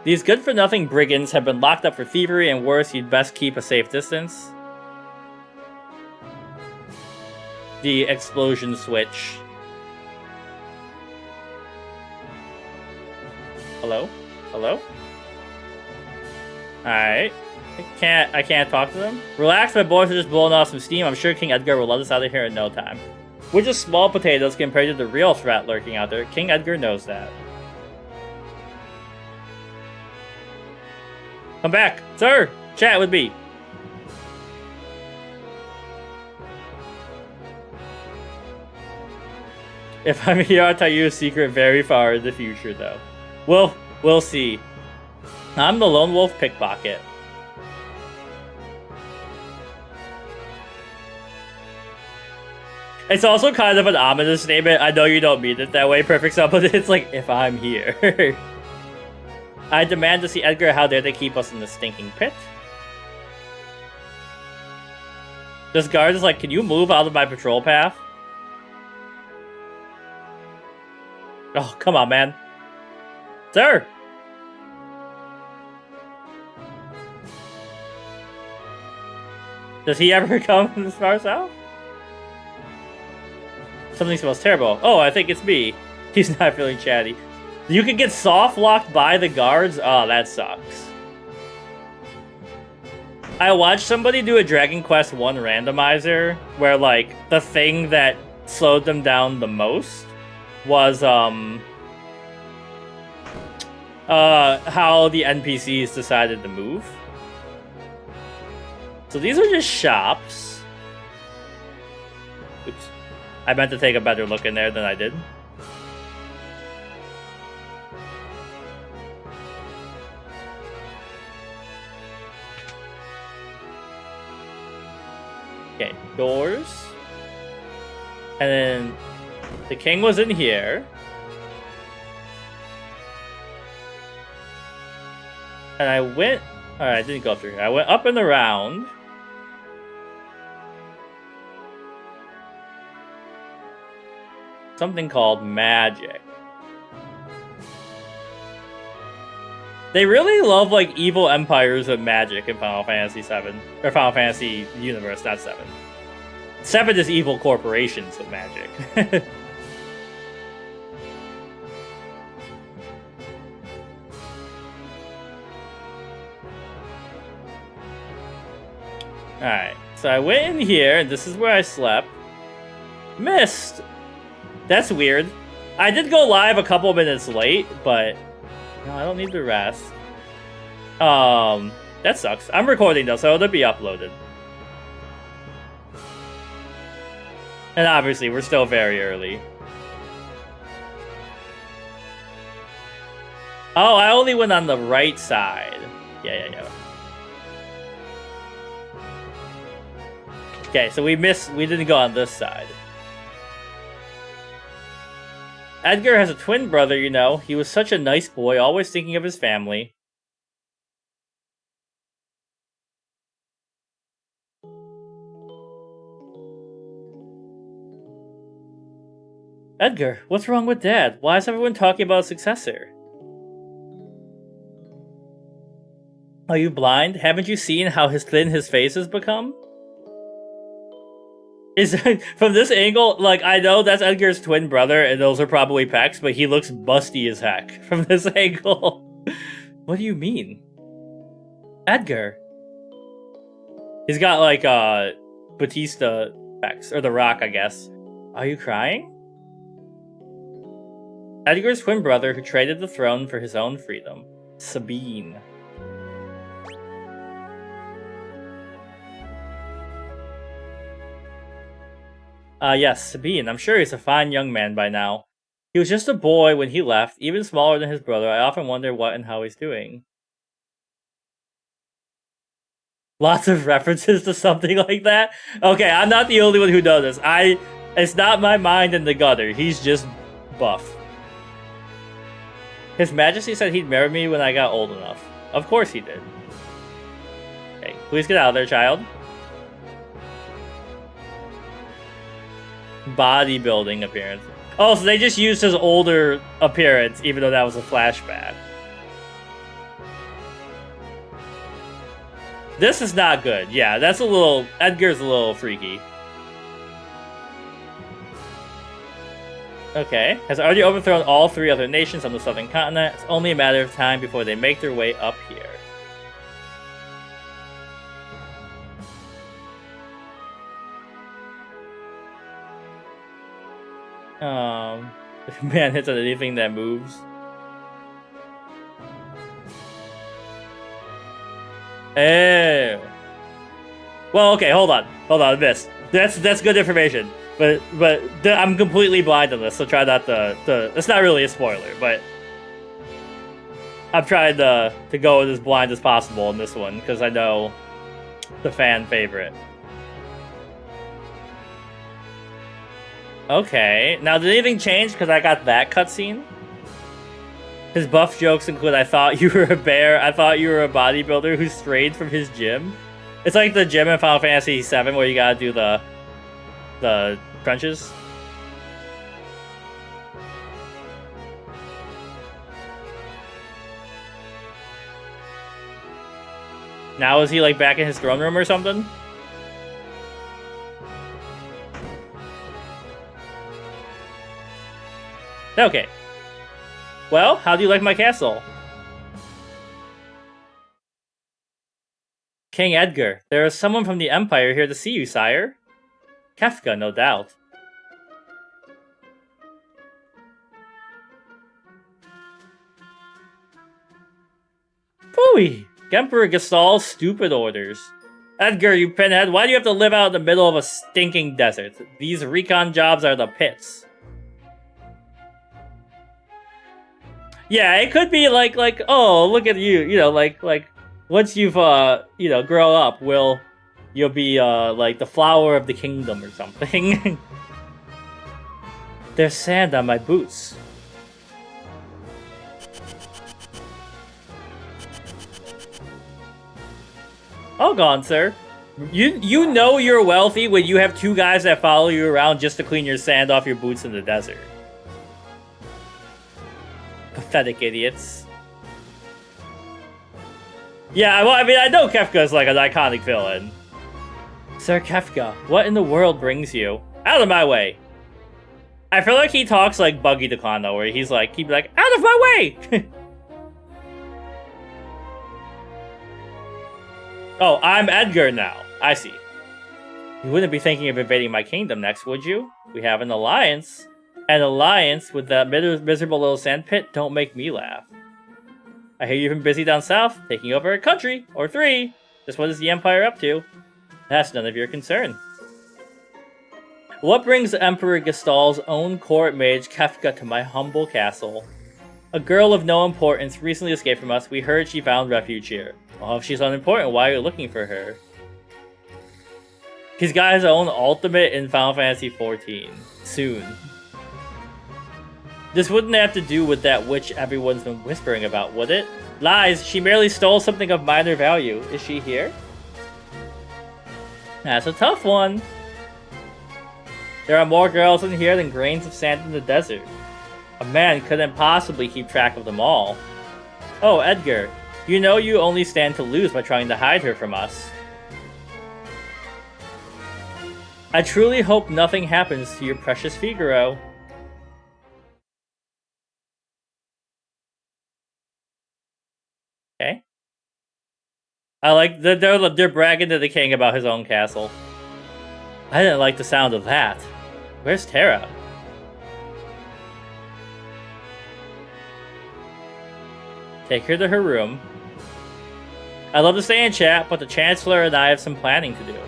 These good-for-nothing brigands have been locked up for thievery and worse. You'd best keep a safe distance. The explosion switch. Hello? Hello? Alright. I can't talk to them. Relax, my boys are just blowing off some steam. I'm sure King Edgar will let us out of here in no time. We're just small potatoes compared to the real threat lurking out there. King Edgar knows that. Come back! Sir! Chat with me! If I'm here, I'll tell you a secret very far in the future, though. We'll see. I'm the lone wolf pickpocket. It's also kind of an ominous statement. I know you don't mean it that way, Perfect Son, but it's like, if I'm here. I demand to see Edgar. How dare they keep us in the stinking pit? This guard is like, can you move out of my patrol path? Oh, come on, man. Sir! Does he ever come this far south? Something smells terrible. Oh, I think it's me. He's not feeling chatty. You can get soft locked by the guards? Oh, that sucks. I watched somebody do a Dragon Quest 1 randomizer where, like, the thing that slowed them down the most was, how the NPCs decided to move. So these are just shops. Oops. I meant to take a better look in there than I did. Okay, doors. And then the king was in here. And I went... Alright, I didn't go through here. I went up and around. Something called magic. They really love, like, evil empires of magic in Final Fantasy VII. Or Final Fantasy Universe, not 7. 7 is evil corporations with magic. Alright, so I went in here, and this is where I slept. Missed! That's weird. I did go live a couple minutes late, but... No, I don't need to rest. That sucks. I'm recording though, so it'll be uploaded. And obviously, we're still very early. Oh, I only went on the right side. Yeah. Okay, so we didn't go on this side. Edgar has a twin brother, you know. He was such a nice boy, always thinking of his family. Edgar, what's wrong with Dad? Why is everyone talking about a successor? Are you blind? Haven't you seen how thin his face has become? Is from this angle, like, I know that's Edgar's twin brother, and those are probably pecs, but he looks busty as heck from this angle. What do you mean? Edgar. He's got, like, Batista pecs, or The Rock, I guess. Are you crying? Edgar's twin brother who traded the throne for his own freedom. Sabine. Yes, Sabine. I'm sure he's a fine young man by now. He was just a boy when he left, even smaller than his brother. I often wonder what and how he's doing. Lots of references to something like that? Okay, I'm not the only one who knows this. It's not my mind in the gutter. He's just buff. His Majesty said he'd marry me when I got old enough. Of course he did. Okay, please get out of there, child. Bodybuilding appearance. Oh, so they just used his older appearance, even though that was a flashback. This is not good. Yeah, that's a little... Edgar's a little freaky. Okay. Has already overthrown all 3 other nations on the southern continent. It's only a matter of time before they make their way up here. Man hits on anything that moves. Oh. Well, okay, hold on, I missed. That's good information, but I'm completely blind on this, so try not to. It's not really a spoiler, but I'm trying to go as blind as possible in this one because I know the fan favorite. Okay, now did anything change because I got that cutscene? His buff jokes include, I thought you were a bear, I thought you were a bodybuilder who strayed from his gym. It's like the gym in Final Fantasy VII where you gotta do the crunches. Now is he like back in his throne room or something? Okay. Well, how do you like my castle? King Edgar, there is someone from the Empire here to see you, sire. Kefka, no doubt. Phooey! Emperor Gastal's stupid orders. Edgar, you pinhead, why do you have to live out in the middle of a stinking desert? These recon jobs are the pits. Yeah, it could be like, oh, look at you, you know, like, once you've, you know, grow up, we'll You'll be, like the flower of the kingdom or something. There's sand on my boots. All gone, sir. You know you're wealthy when you have 2 guys that follow you around just to clean your sand off your boots in the desert. Pathetic idiots. Yeah, well, I mean, I know Kefka's like an iconic villain. Sir Kefka, what in the world brings you? Out of my way! I feel like he talks like Buggy the Clown though, where he'd be like, out of my way! Oh, I'm Edgar now. I see. You wouldn't be thinking of invading my kingdom next, would you? We have an alliance. An alliance with that miserable little sandpit? Don't make me laugh. I hear you've been busy down south, taking over a country, or 3. Just what is the Empire up to? That's none of your concern. What brings Emperor Gestal's own court mage Kefka to my humble castle? A girl of no importance recently escaped from us. We heard she found refuge here. Well, if she's unimportant, why are you looking for her? He's got his own ultimate in Final Fantasy XIV. Soon. This wouldn't have to do with that witch everyone's been whispering about, would it? Lies! She merely stole something of minor value. Is she here? That's a tough one. There are more girls in here than grains of sand in the desert. A man couldn't possibly keep track of them all. Oh, Edgar. You know you only stand to lose by trying to hide her from us. I truly hope nothing happens to your precious Figaro. Okay. I like they're bragging to the king about his own castle. I didn't like the sound of that. Where's Terra? Take her to her room. I'd love to stay in chat, but the Chancellor and I have some planning to do.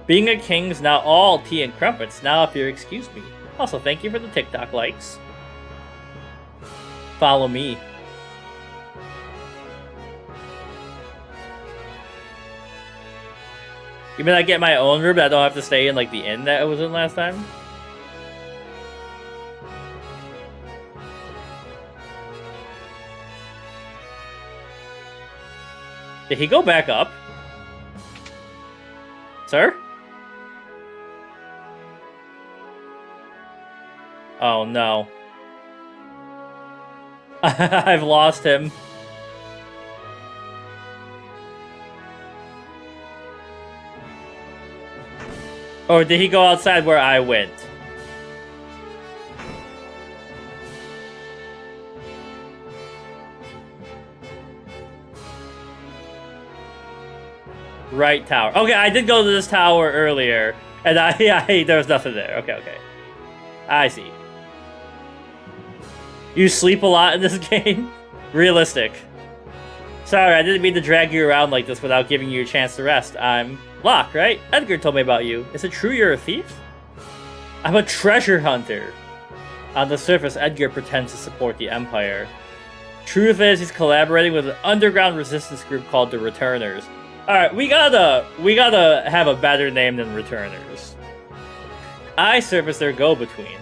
Being a king is not all tea and crumpets, now if you'll excuse me. Also, thank you for the TikTok likes. Follow me. You mean I get my own room, but I don't have to stay in like the inn that I was in last time? Did he go back up? Sir? Oh no. I've lost him. Or did he go outside where I went? Right tower. Okay, I did go to this tower earlier, and there was nothing there. Okay. I see. You sleep a lot in this game? Realistic. Sorry, I didn't mean to drag you around like this without giving you a chance to rest. I'm Locke, right? Edgar told me about you. Is it true you're a thief? I'm a treasure hunter. On the surface, Edgar pretends to support the Empire. Truth is, he's collaborating with an underground resistance group called the Returners. Alright, we gotta have a better name than Returners. I serve as their go-between.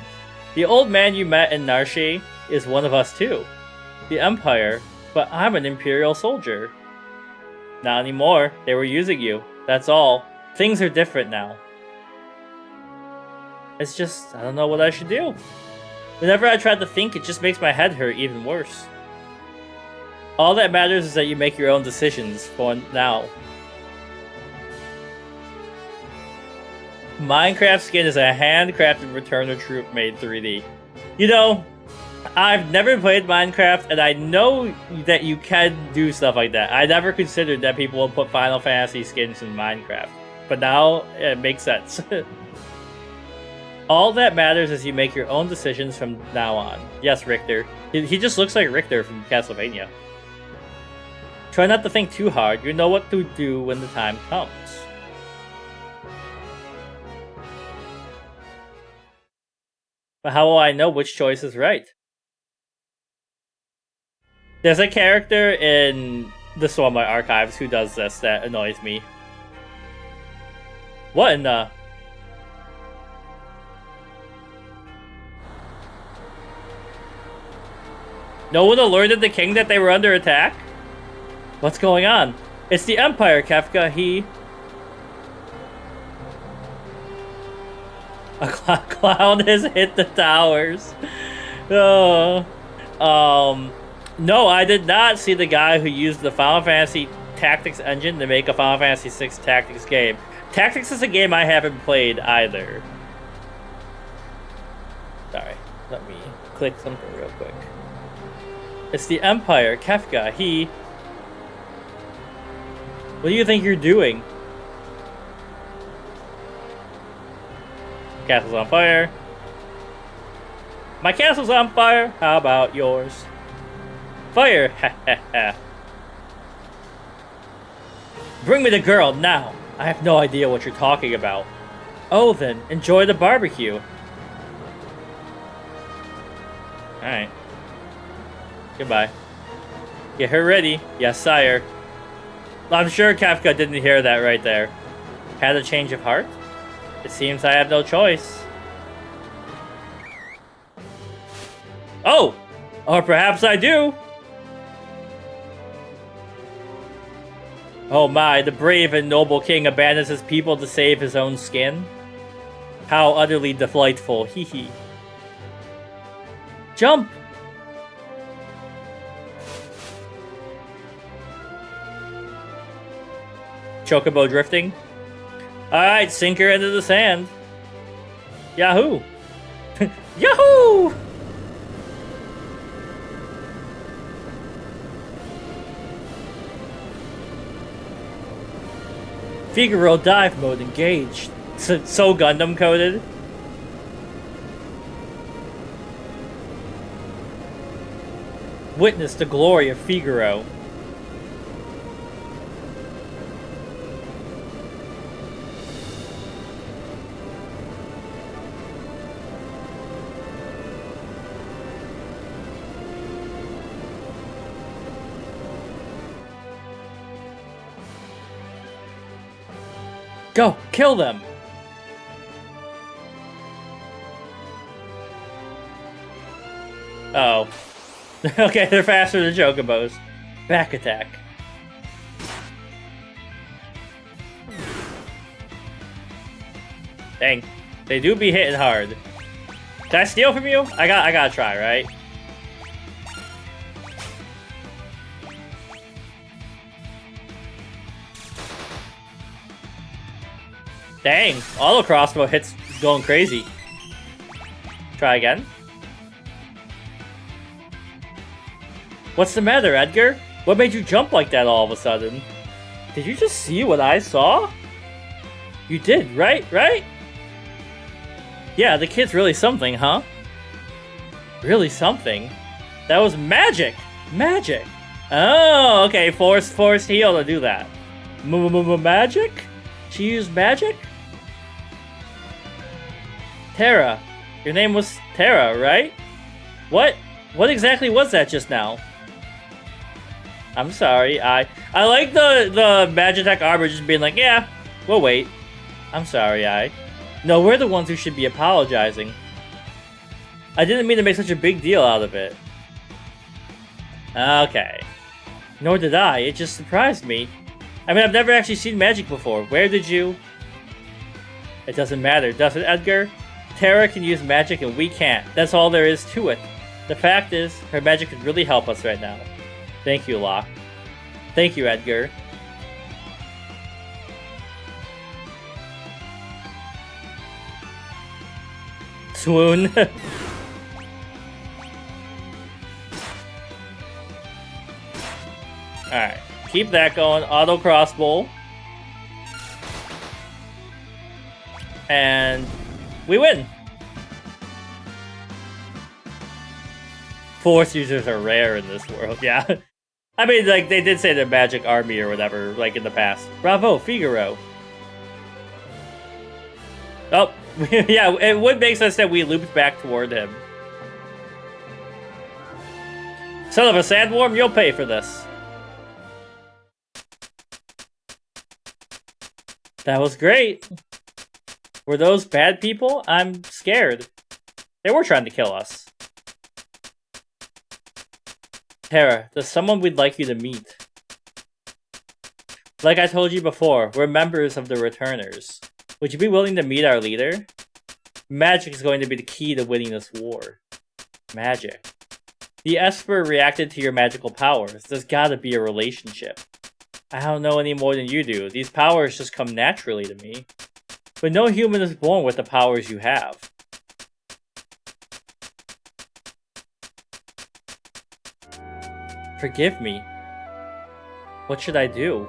The old man you met in Narshe is one of us too. The Empire, but I'm an Imperial soldier. Not anymore, they were using you. That's all. Things are different now. It's just, I don't know what I should do. Whenever I try to think, it just makes my head hurt even worse. All that matters is that you make your own decisions for now. Minecraft skin is a handcrafted returner troop made 3D. You know, I've never played Minecraft, and I know that you can do stuff like that. I never considered that people would put Final Fantasy skins in Minecraft. But now, it makes sense. All that matters is you make your own decisions from now on. Yes, Richter. He just looks like Richter from Castlevania. Try not to think too hard. You know what to do when the time comes. But how will I know which choice is right? There's a character in the Stormlight Archives who does this that annoys me. What in the... No one alerted the king that they were under attack? What's going on? It's the Empire, Kefka. A clown has hit the towers. Oh. No, I did not see the guy who used the Final Fantasy Tactics engine to make a Final Fantasy VI Tactics game. Tactics is a game I haven't played either. Sorry, let me click something real quick. It's the Empire, Kefka. What do you think you're doing? Castle's on fire. My castle's on fire. How about yours? Fire! Ha ha ha. Bring me the girl now. I have no idea what you're talking about. Oh then, enjoy the barbecue. Alright. Goodbye. Get her ready. Yes, sire. I'm sure Kefka didn't hear that right there. Had a change of heart? It seems I have no choice. Oh! Or perhaps I do! Oh my, the brave and noble king abandons his people to save his own skin? How utterly delightful, hee hee. Jump! Chocobo drifting. Alright, sink her into the sand. Yahoo! Yahoo! Figaro dive mode engaged. So Gundam coded. Witness the glory of Figaro. Go! Kill them! Oh. Okay, they're faster than Chocobos. Back attack. Dang. They do be hitting hard. Can I steal from you? I gotta try, right? Dang, auto crossbow hits going crazy. Try again. What's the matter, Edgar? What made you jump like that all of a sudden? Did you just see what I saw? You did, right? Yeah, the kid's really something, huh? Really something? That was magic! Magic! Oh, okay, forced heal to do that. Magic? She used magic? Terra. Your name was Terra, right? What? What exactly was that just now? I'm sorry, I like the Magitek Arbor just being like, yeah, we'll wait. I'm sorry, No, we're the ones who should be apologizing. I didn't mean to make such a big deal out of it. Okay. Nor did I, it just surprised me. I mean, I've never actually seen magic before. Where did you... It doesn't matter, does it, Edgar? Terra can use magic and we can't. That's all there is to it. The fact is, her magic could really help us right now. Thank you, Locke. Thank you, Edgar. Swoon. Alright. Keep that going. Auto crossbow. And we win. Force users are rare in this world, yeah. I mean, like, they did say the magic army or whatever, like, in the past. Bravo, Figaro. Oh, yeah, it would make sense that we looped back toward him. Son of a sandworm, you'll pay for this. That was great. Were those bad people? I'm scared. They were trying to kill us. Terra, there's someone we'd like you to meet. Like I told you before, we're members of the Returners. Would you be willing to meet our leader? Magic is going to be the key to winning this war. Magic. The Esper reacted to your magical powers. There's gotta be a relationship. I don't know any more than you do. These powers just come naturally to me. But no human is born with the powers you have. Forgive me. What should I do?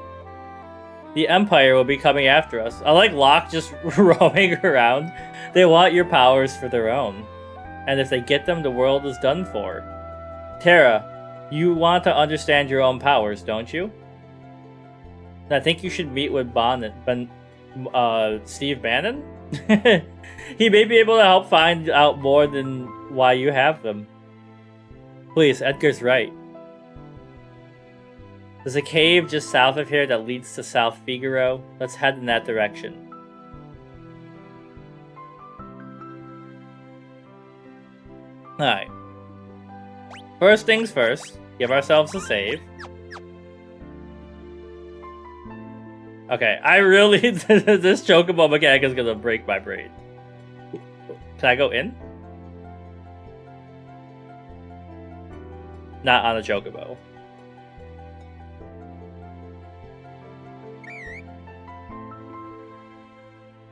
The Empire will be coming after us. I like Locke just roaming around. They want your powers for their own. And if they get them, the world is done for. Terra, you want to understand your own powers, don't you? I think you should meet with Steve Bannon? He may be able to help find out more than why you have them. Please, Edgar's right. There's a cave just south of here that leads to South Figaro. Let's head in that direction. Alright. First things first, give ourselves a save. Okay, I really... this chocobo mechanic is gonna break my brain. Can I go in? Not on a chocobo.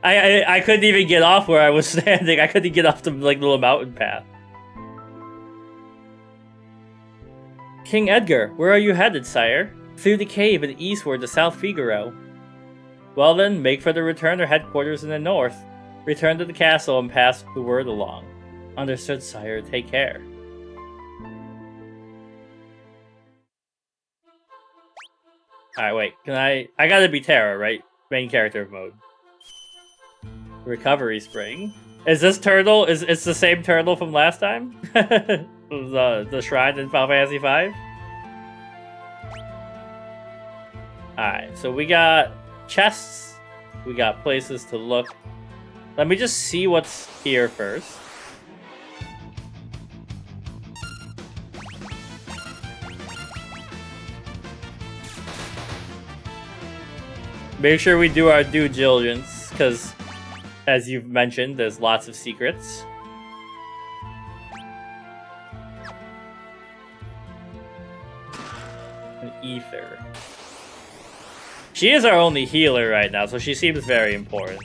I couldn't even get off where I was standing. I couldn't get off the like little mountain path. King Edgar, where are you headed, sire? Through the cave and eastward to South Figaro. Well then, make for the Returner headquarters in the north. Return to the castle and pass the word along. Understood, sire. Take care. Alright, wait. Can I gotta be Terra, right? Main character mode. Recovery spring. Is this turtle? It's the same turtle from last time? the shrine in Final Fantasy V? Alright, so we got chests. We got places to look. Let me just see what's here first. Make sure we do our due diligence, because as you've mentioned, there's lots of secrets. An ether. She is our only healer right now, so she seems very important.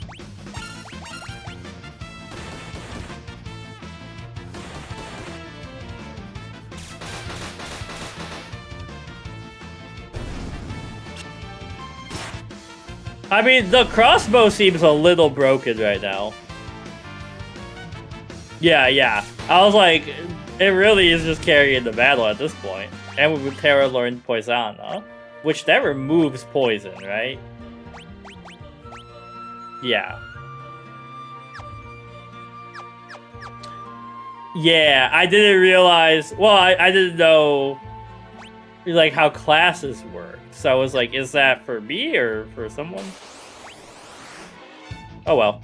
I mean, the crossbow seems a little broken right now. Yeah. I was like, it really is just carrying the battle at this point. And with Terra learned Poison, huh? Which that removes poison, right? Yeah. Yeah, I didn't realize... Well, I didn't know like how classes work. So I was like, is that for me or for someone? Oh well.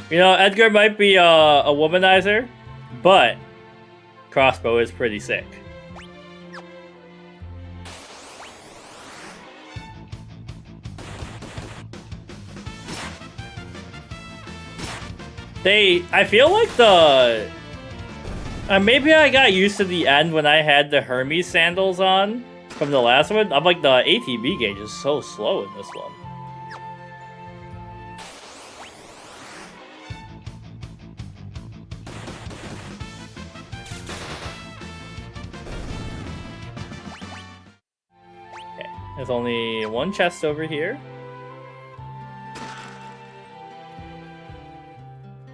You know, Edgar might be a womanizer, but crossbow is pretty sick. I feel like the... maybe I got used to the end when I had the Hermes sandals on from the last one. I'm like, the ATB gauge is so slow in this one. Okay, there's only one chest over here.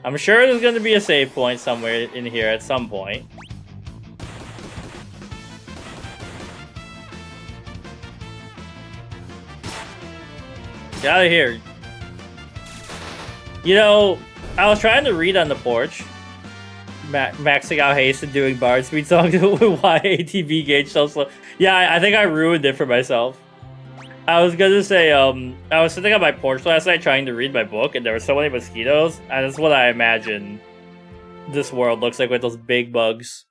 I'm sure there's going to be a save point somewhere in here at some point. Get out of here. You know, I was trying to read on the porch. maxing out haste and doing bard speed songs with why ATB gauge so slow. Yeah, I think I ruined it for myself. I was gonna say, I was sitting on my porch last night trying to read my book, and there were so many mosquitoes, and that's what I imagine this world looks like with those big bugs.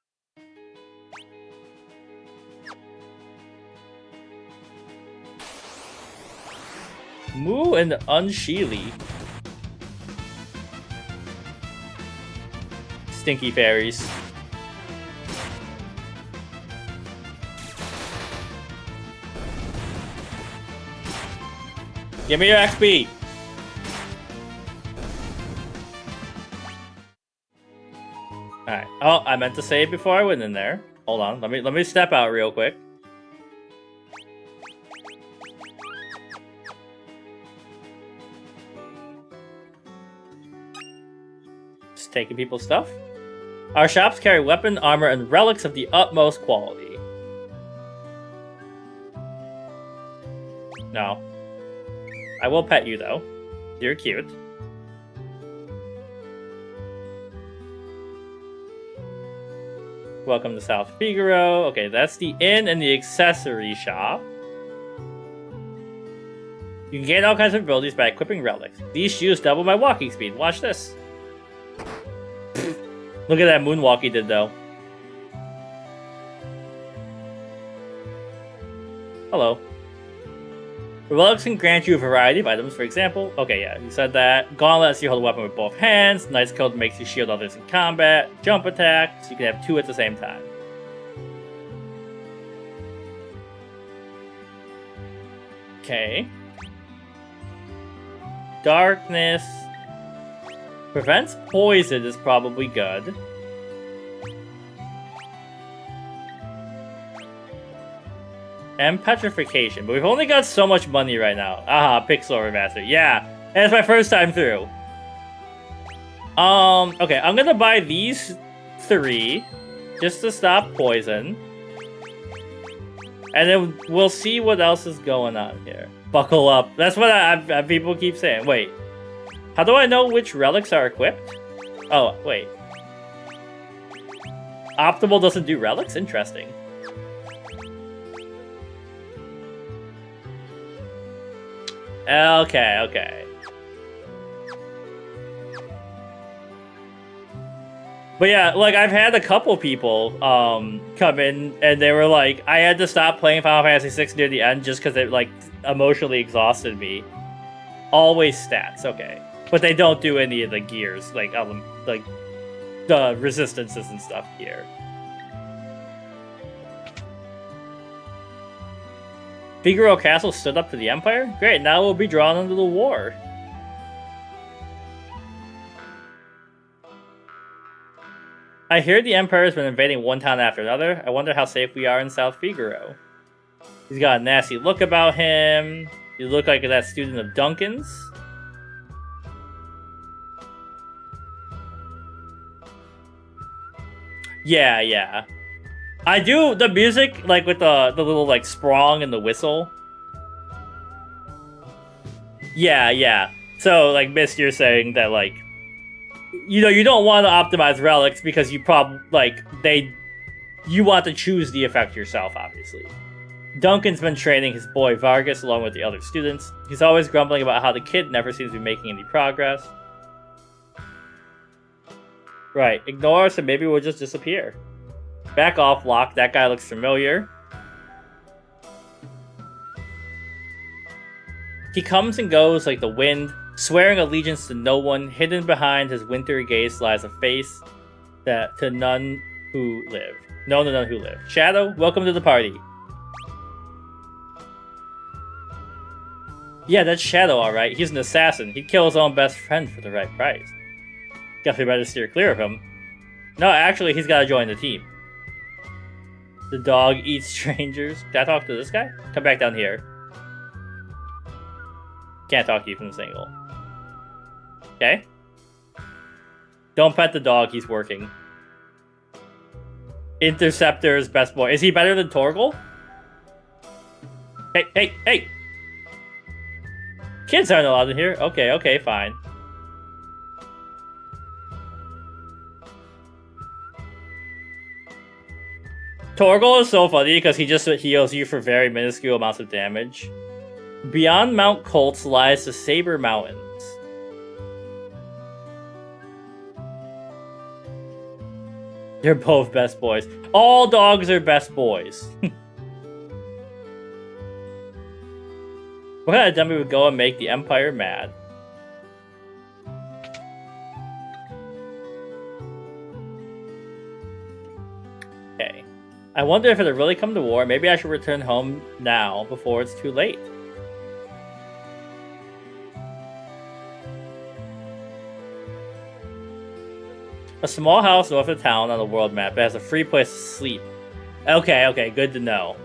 Moo and Unsheely. Stinky fairies. Give me your XP. Alright. Oh, I meant to save before I went in there. Hold on. Let me step out real quick. Just taking people's stuff. Our shops carry weapon, armor, and relics of the utmost quality. No. I will pet you, though. You're cute. Welcome to South Figaro. Okay, that's the inn and the accessory shop. You can gain all kinds of abilities by equipping relics. These shoes double my walking speed. Watch this. Look at that moonwalk he did, though. Hello. Relics can grant you a variety of items, for example. Okay, yeah, you said that. Gauntlet lets you hold a weapon with both hands. Knight's Code makes you shield others in combat. Jump attack, so you can have two at the same time. Okay. Darkness. Prevents poison is probably good. And petrification, but we've only got so much money right now. Aha, Pixel Remaster. Yeah, and it's my first time through. Okay, I'm gonna buy these 3 just to stop poison. And then we'll see what else is going on here. Buckle up. That's what I people keep saying. Wait, how do I know which relics are equipped? Oh, wait. Optimal doesn't do relics? Interesting. Okay. But yeah, like, I've had a couple people come in, and they were like, I had to stop playing Final Fantasy VI near the end just because it, like, emotionally exhausted me. Always stats, okay. But they don't do any of the gears, like the resistances and stuff here. Figaro Castle stood up to the Empire? Great, now we'll be drawn into the war. I hear the Empire has been invading one town after another. I wonder how safe we are in South Figaro. He's got a nasty look about him. You look like that student of Duncan's. Yeah. I do the music, like, with the little, like, sprong and the whistle. Yeah. So, like, Mist, you're saying that, like, you know, you don't want to optimize relics because you you want to choose the effect yourself, obviously. Duncan's been training his boy Vargas along with the other students. He's always grumbling about how the kid never seems to be making any progress. Right, ignore us and maybe we'll just disappear. Back off, Locke. That guy looks familiar. He comes and goes like the wind, swearing allegiance to no one. Hidden behind his wintry gaze lies a face that to none who live. Known to none who live. Shadow, welcome to the party. Yeah, that's Shadow, alright. He's an assassin. He'd kill his own best friend for the right price. Guess we better steer clear of him. No, actually, he's gotta join the team. The dog eats strangers. Can I talk to this guy? Come back down here. Can't talk to you from the single. Okay. Don't pet the dog, he's working. Interceptor's best boy. Is he better than Torgal? Hey! Kids aren't allowed in here. Okay, fine. Torgal is so funny because he just heals you for very minuscule amounts of damage. Beyond Mount Colts lies the Saber Mountains. They're both best boys. All dogs are best boys. What kind of dummy would go and make the Empire mad? Okay. I wonder if it'll really come to war. Maybe I should return home now before it's too late. A small house north of town on the world map. It has a free place to sleep. Okay, good to know.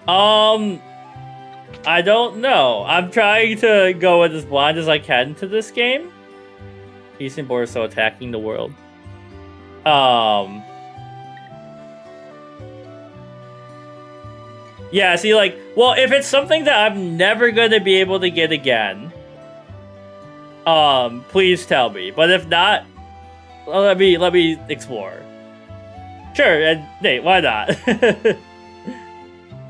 I don't know. I'm trying to go as blind as I can to this game. Eastern border so attacking the world. Yeah, see, like, well, if it's something that I'm never gonna be able to get again, please tell me. But if not, let me explore. Sure, and Nate, why not?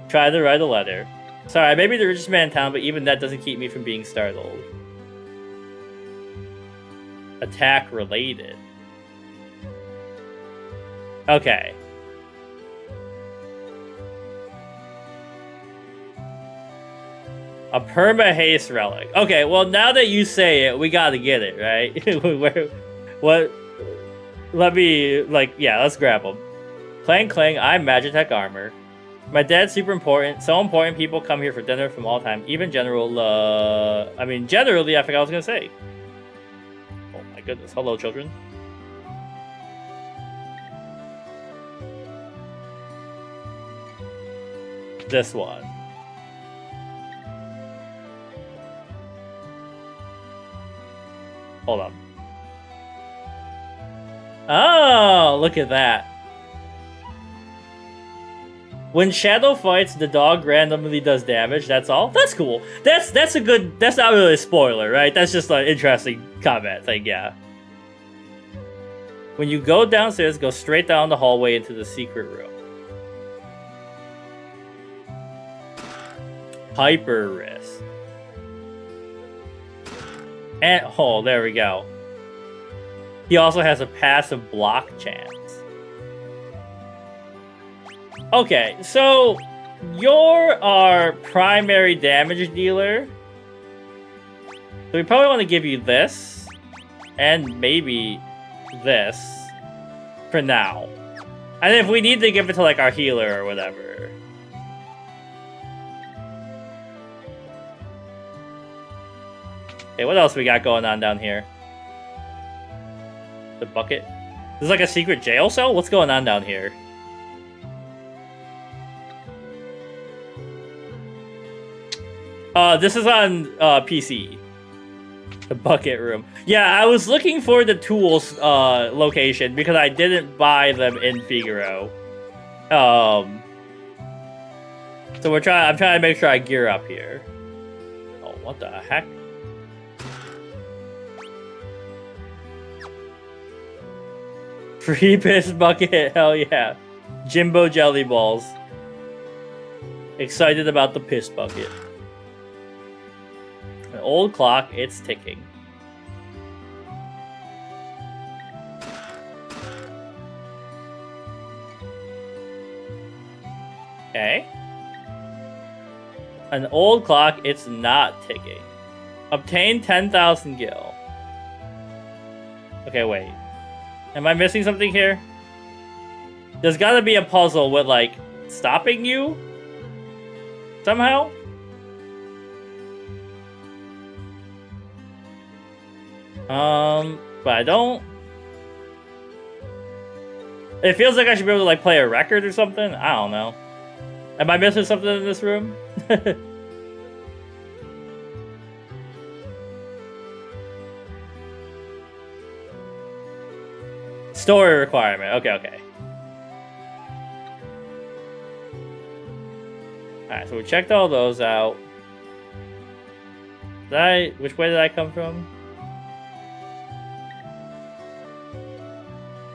Try to write a letter. Sorry, I may be the richest man in town, but even that doesn't keep me from being startled. Attack related. Okay. A perma-haste relic. Okay, well, now that you say it, we gotta get it, right? What? Let me, like, yeah, let's grab them. Clang, clang, I'm Magitek armor. My dad's super important. So important people come here for dinner from all time. Even generally, I forgot I was gonna say. Oh my goodness. Hello, children. This one. Hold on. Oh, look at that. When Shadow fights, the dog randomly does damage, that's all? That's cool. That's a good... That's not really a spoiler, right? That's just an interesting comment thing, yeah. When you go downstairs, go straight down the hallway into the secret room. Hyper risk. And, oh, there we go. He also has a passive block chance. Okay, so you're our primary damage dealer. So we probably want to give you this. And maybe this. For now. And if we need to give it to, like, our healer or whatever. Okay, what else we got going on down here? The bucket? This is like a secret jail cell? What's going on down here? This is on PC. The bucket room. Yeah, I was looking for the tools location because I didn't buy them in Figaro. So I'm trying to make sure I gear up here. Oh, what the heck? Free piss bucket, hell yeah. Jimbo jelly balls. Excited about the piss bucket. An old clock, it's ticking. Okay. An old clock, it's not ticking. Obtain 10,000 gil. Okay, wait. Am I missing something here? There's gotta be a puzzle with, like, stopping you? Somehow? But I don't... It feels like I should be able to, like, play a record or something? I don't know. Am I missing something in this room? Story requirement. Okay. Alright, so we checked all those out. Which way did I come from?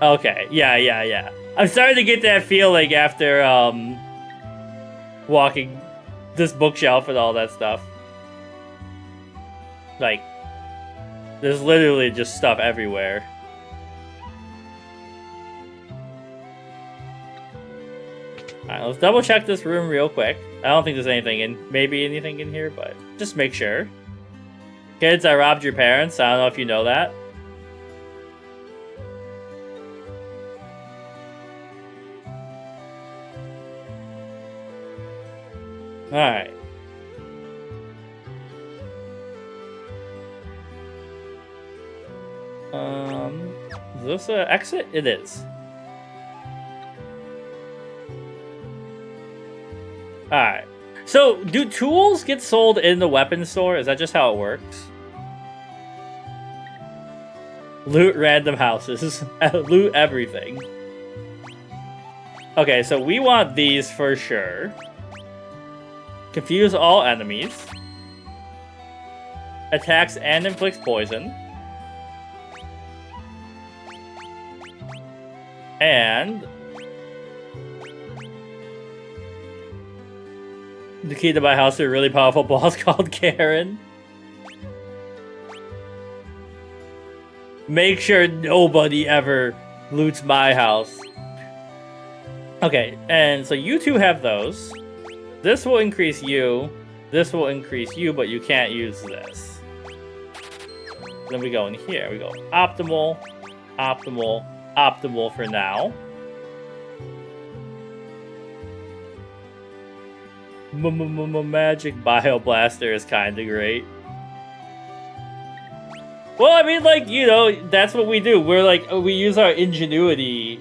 Okay, yeah. I'm starting to get that feeling after walking this bookshelf and all that stuff. Like, there's literally just stuff everywhere. Alright, let's double check this room real quick. I don't think there's maybe anything in here, but just make sure. Kids, I robbed your parents. I don't know if you know that. Alright. Is this an exit? It is. Alright. So, do tools get sold in the weapons store? Is that just how it works? Loot random houses. Loot everything. Okay, so we want these for sure. Confuse all enemies. Attacks and inflicts poison. And the key to my house to a really powerful boss called Karen. Make sure nobody ever loots my house. Okay, and so you two have those. This will increase you. This will increase you, but you can't use this. Then we go in here. We go optimal, optimal, optimal for now. Magic Bioblaster is kind of great. Well, I mean, like, you know, that's what we do. We're like, we use our ingenuity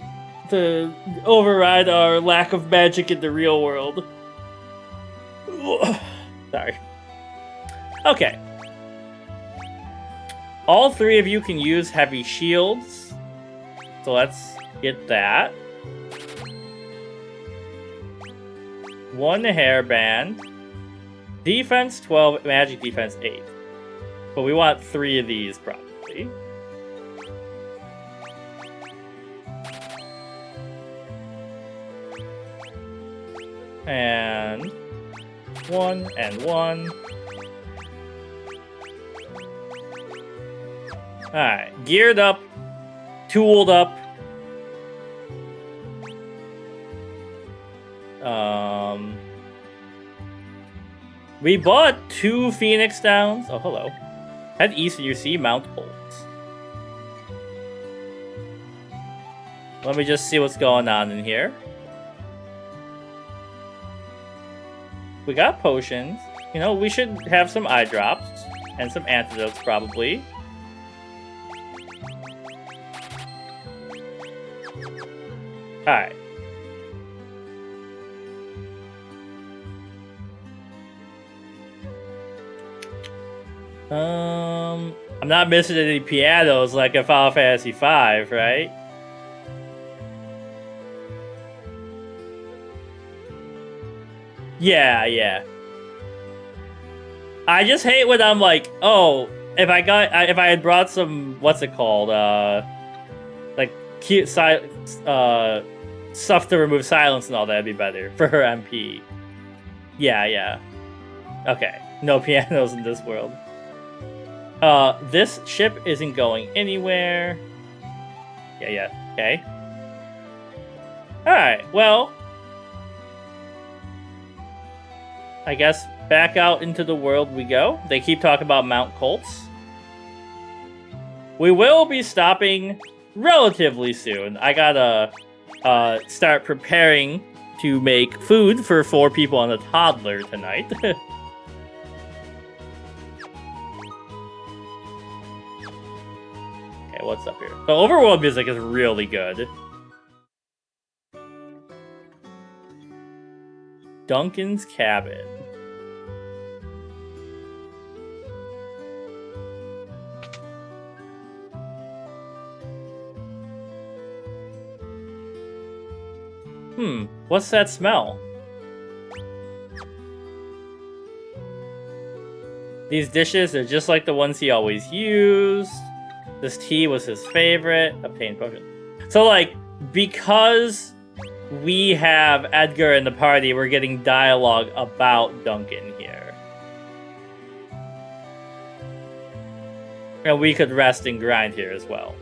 to override our lack of magic in the real world. Sorry. Okay. All three of you can use heavy shields. So let's get that. One hairband. Defense 12, magic defense 8. But we want 3 of these, probably. And 1 and 1. Alright, geared up, tooled up. We bought 2 Phoenix Downs. Oh, hello. Head east and you see Mount Bolts. Let me just see what's going on in here. We got potions. You know, we should have some eye drops. And some antidotes, probably. Alright. I'm not missing any pianos like in Final Fantasy V, right? Yeah. I just hate when I'm like, oh, if I had brought some, what's it called, like cute stuff to remove silence and all that'd be better for her MP. Yeah. Okay, no pianos in this world. This ship isn't going anywhere. Yeah, okay. Alright, well, I guess back out into the world we go. They keep talking about Mount Colts. We will be stopping relatively soon. I gotta start preparing to make food for 4 people and a toddler tonight. Okay, what's up here? The overworld music is really good. Duncan's cabin. What's that smell? These dishes are just like the ones he always used. This tea was his favorite. Obtained potion. So, like, because we have Edgar in the party, we're getting dialogue about Duncan here. And we could rest and grind here as well.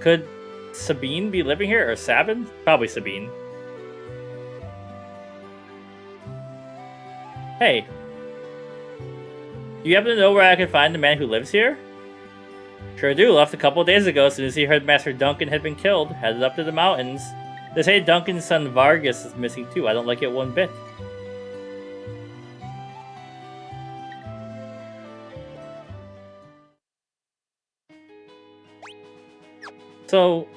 Could Sabine be living here? Or Sabin? Probably Sabine. Hey. Do you happen to know where I can find the man who lives here? Sure do. Left a couple days ago as soon as he heard Master Duncan had been killed. Headed up to the mountains. They say Duncan's son Vargas is missing too. I don't like it one bit. So,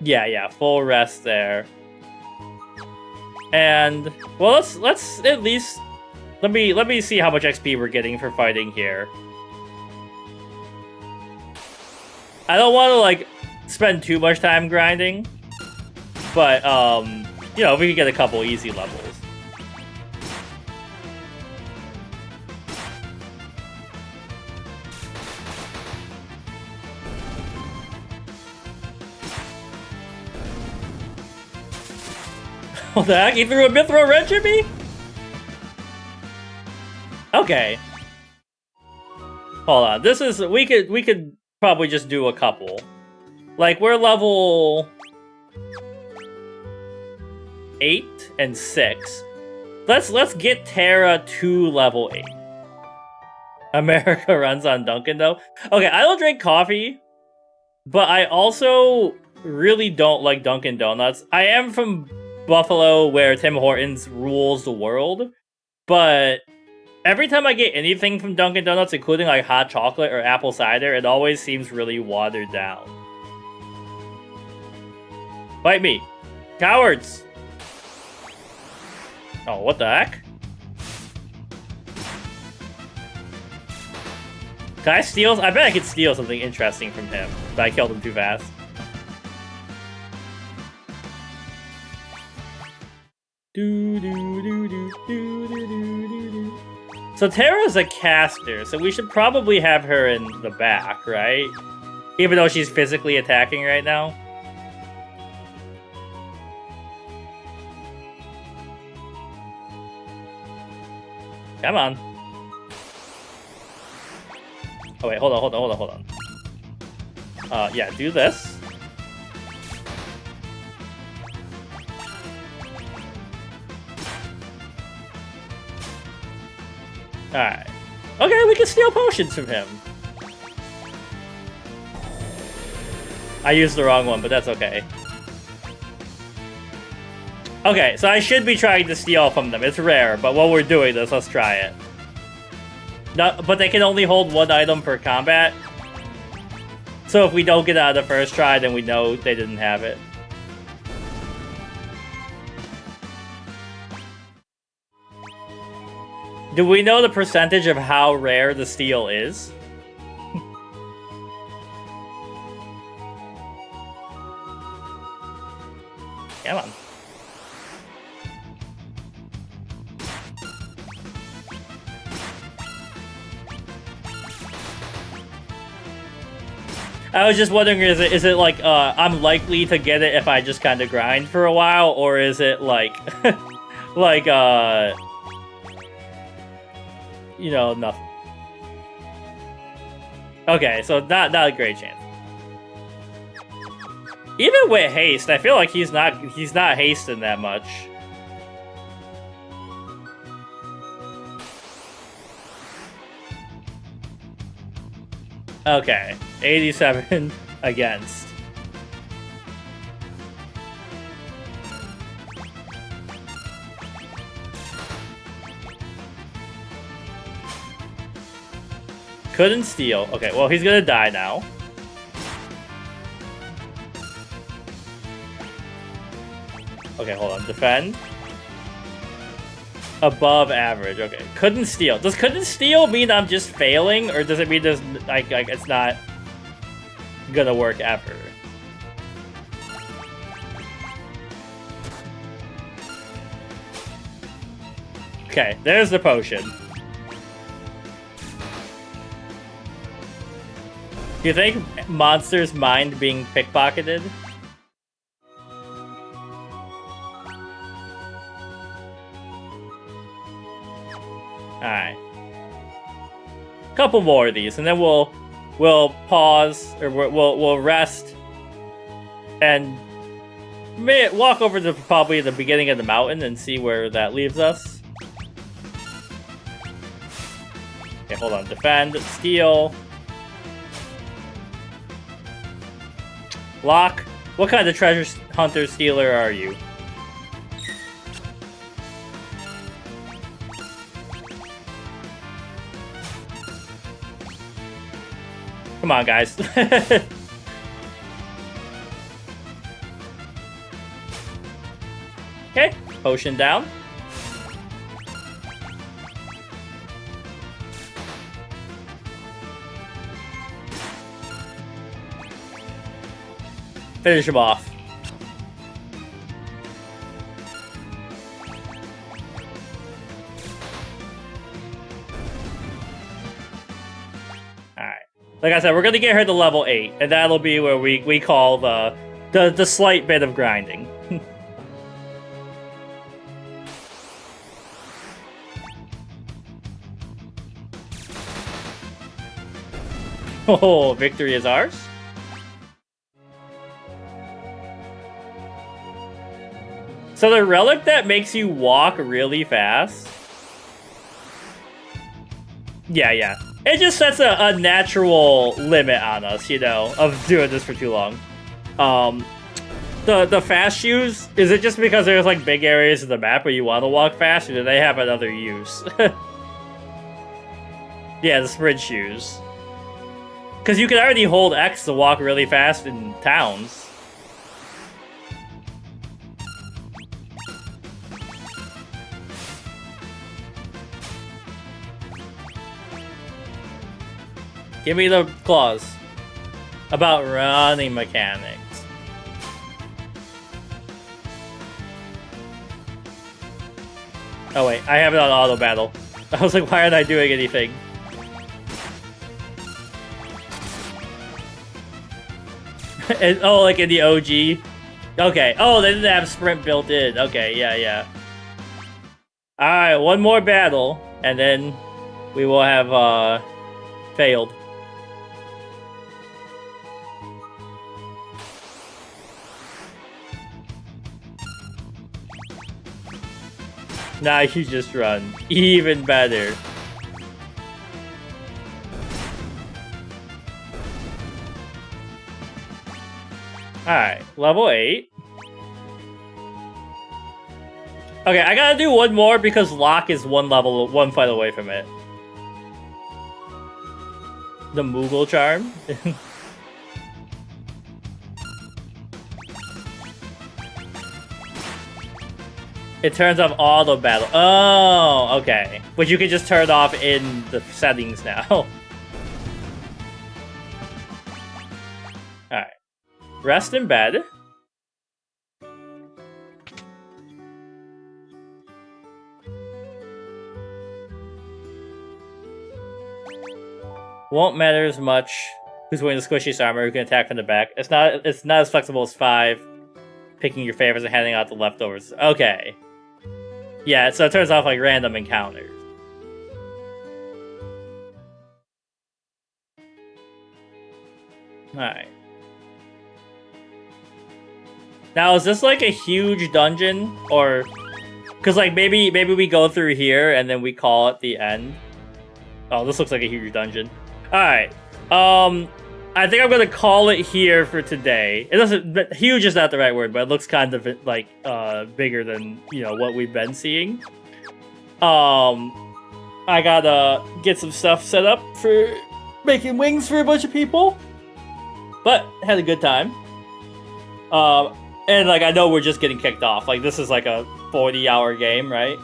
yeah, full rest there. And well, let's at least let me see how much XP we're getting for fighting here. I don't want to like spend too much time grinding, but you know, we can get a couple easy levels. What the heck? He threw a mithril wrench at me? Okay. Hold on. This is we could probably just do a couple. Like we're level 8 and 6. Let's get Terra to level 8. America runs on Duncan though. Okay, I don't drink coffee, but I also really don't like Dunkin' Donuts. I am from Buffalo, where Tim Hortons rules the world, but every time I get anything from Dunkin' Donuts, including like hot chocolate or apple cider, it always seems really watered down. Fight me. Cowards! Oh, what the heck? Can I steal? I bet I could steal something interesting from him, but I killed him too fast. So Terra's a caster, so we should probably have her in the back, right? Even though she's physically attacking right now. Come on. Oh wait, hold on. Yeah, do this. Alright. Okay, we can steal potions from him. I used the wrong one, but that's okay. Okay, so I should be trying to steal from them. It's rare, but while we're doing this, let's try it. No, but they can only hold one item per combat. So if we don't get out of the first try, then we know they didn't have it. Do we know the percentage of how rare the steal is? Come on. I was just wondering, is it like, I'm likely to get it if I just kind of grind for a while, or is it like, like, you know, nothing. Okay, so not a great chance. Even with haste, I feel like he's not hasting that much. Okay, 87 against. Couldn't steal. Okay, well, he's gonna die now. Okay, hold on. Defend. Above average. Okay. Couldn't steal. Does couldn't steal mean I'm just failing? Or does it mean there's, like it's not gonna work ever? Okay, there's the potion. Do you think monsters mind being pickpocketed? Alright. Couple more of these, and then we'll pause, or we'll rest, and walk over to probably the beginning of the mountain and see where that leaves us. Okay, hold on. Defend, steal. Locke, what kind of treasure hunter stealer are you? Come on, guys. Okay, potion down. Finish him off. Alright. Like I said, we're gonna get her to level 8, and that'll be where we call the slight bit of grinding. Oh, victory is ours? So the relic that makes you walk really fast? Yeah. It just sets a natural limit on us, you know, of doing this for too long. The fast shoes, is it just because there's like big areas of the map where you want to walk fast, or do they have another use? Yeah, the sprint shoes. Because you can already hold X to walk really fast in towns. Give me the clause. About running mechanics. Oh wait, I have it on auto battle. I was like, why aren't I doing anything? And, oh, like in the OG? Okay. Oh, they didn't have sprint built in. Okay, yeah. Alright, one more battle, and then we will have, failed. Now you just run. Even better. Alright, level 8. Okay, I gotta do one more because Locke is one fight away from it. The Moogle charm. It turns off all the battle. Oh, okay. But you can just turn it off in the settings now. Alright. Rest in bed. Won't matter as much who's wearing the squishy armor who can attack from the back. It's not as flexible as 5. Picking your favorites and handing out the leftovers. Okay. Yeah, so it turns off like random encounters. Alright. Now, is this like a huge dungeon? Or... Because like maybe we go through here and then we call it the end. Oh, this looks like a huge dungeon. Alright. I think I'm gonna call it here for today. It doesn't... Huge is not the right word, but it looks kind of like bigger than, you know, what we've been seeing. I gotta get some stuff set up for making wings for a bunch of people. But had a good time. And like I know we're just getting kicked off. Like this is like a 40-hour game, right?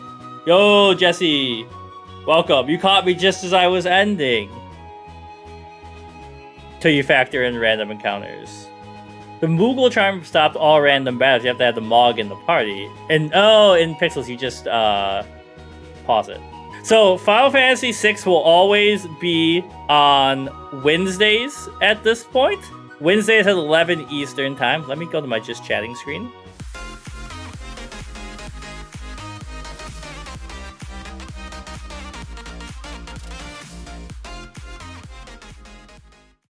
Yo, Jesse, welcome. You caught me just as I was ending. Till you factor in random encounters. The Moogle charm stopped all random battles. You have to have the Mog in the party. And oh, in Pixels, you just pause it. So Final Fantasy VI will always be on Wednesdays at this point. Wednesdays at 11 Eastern time. Let me go to my just chatting screen.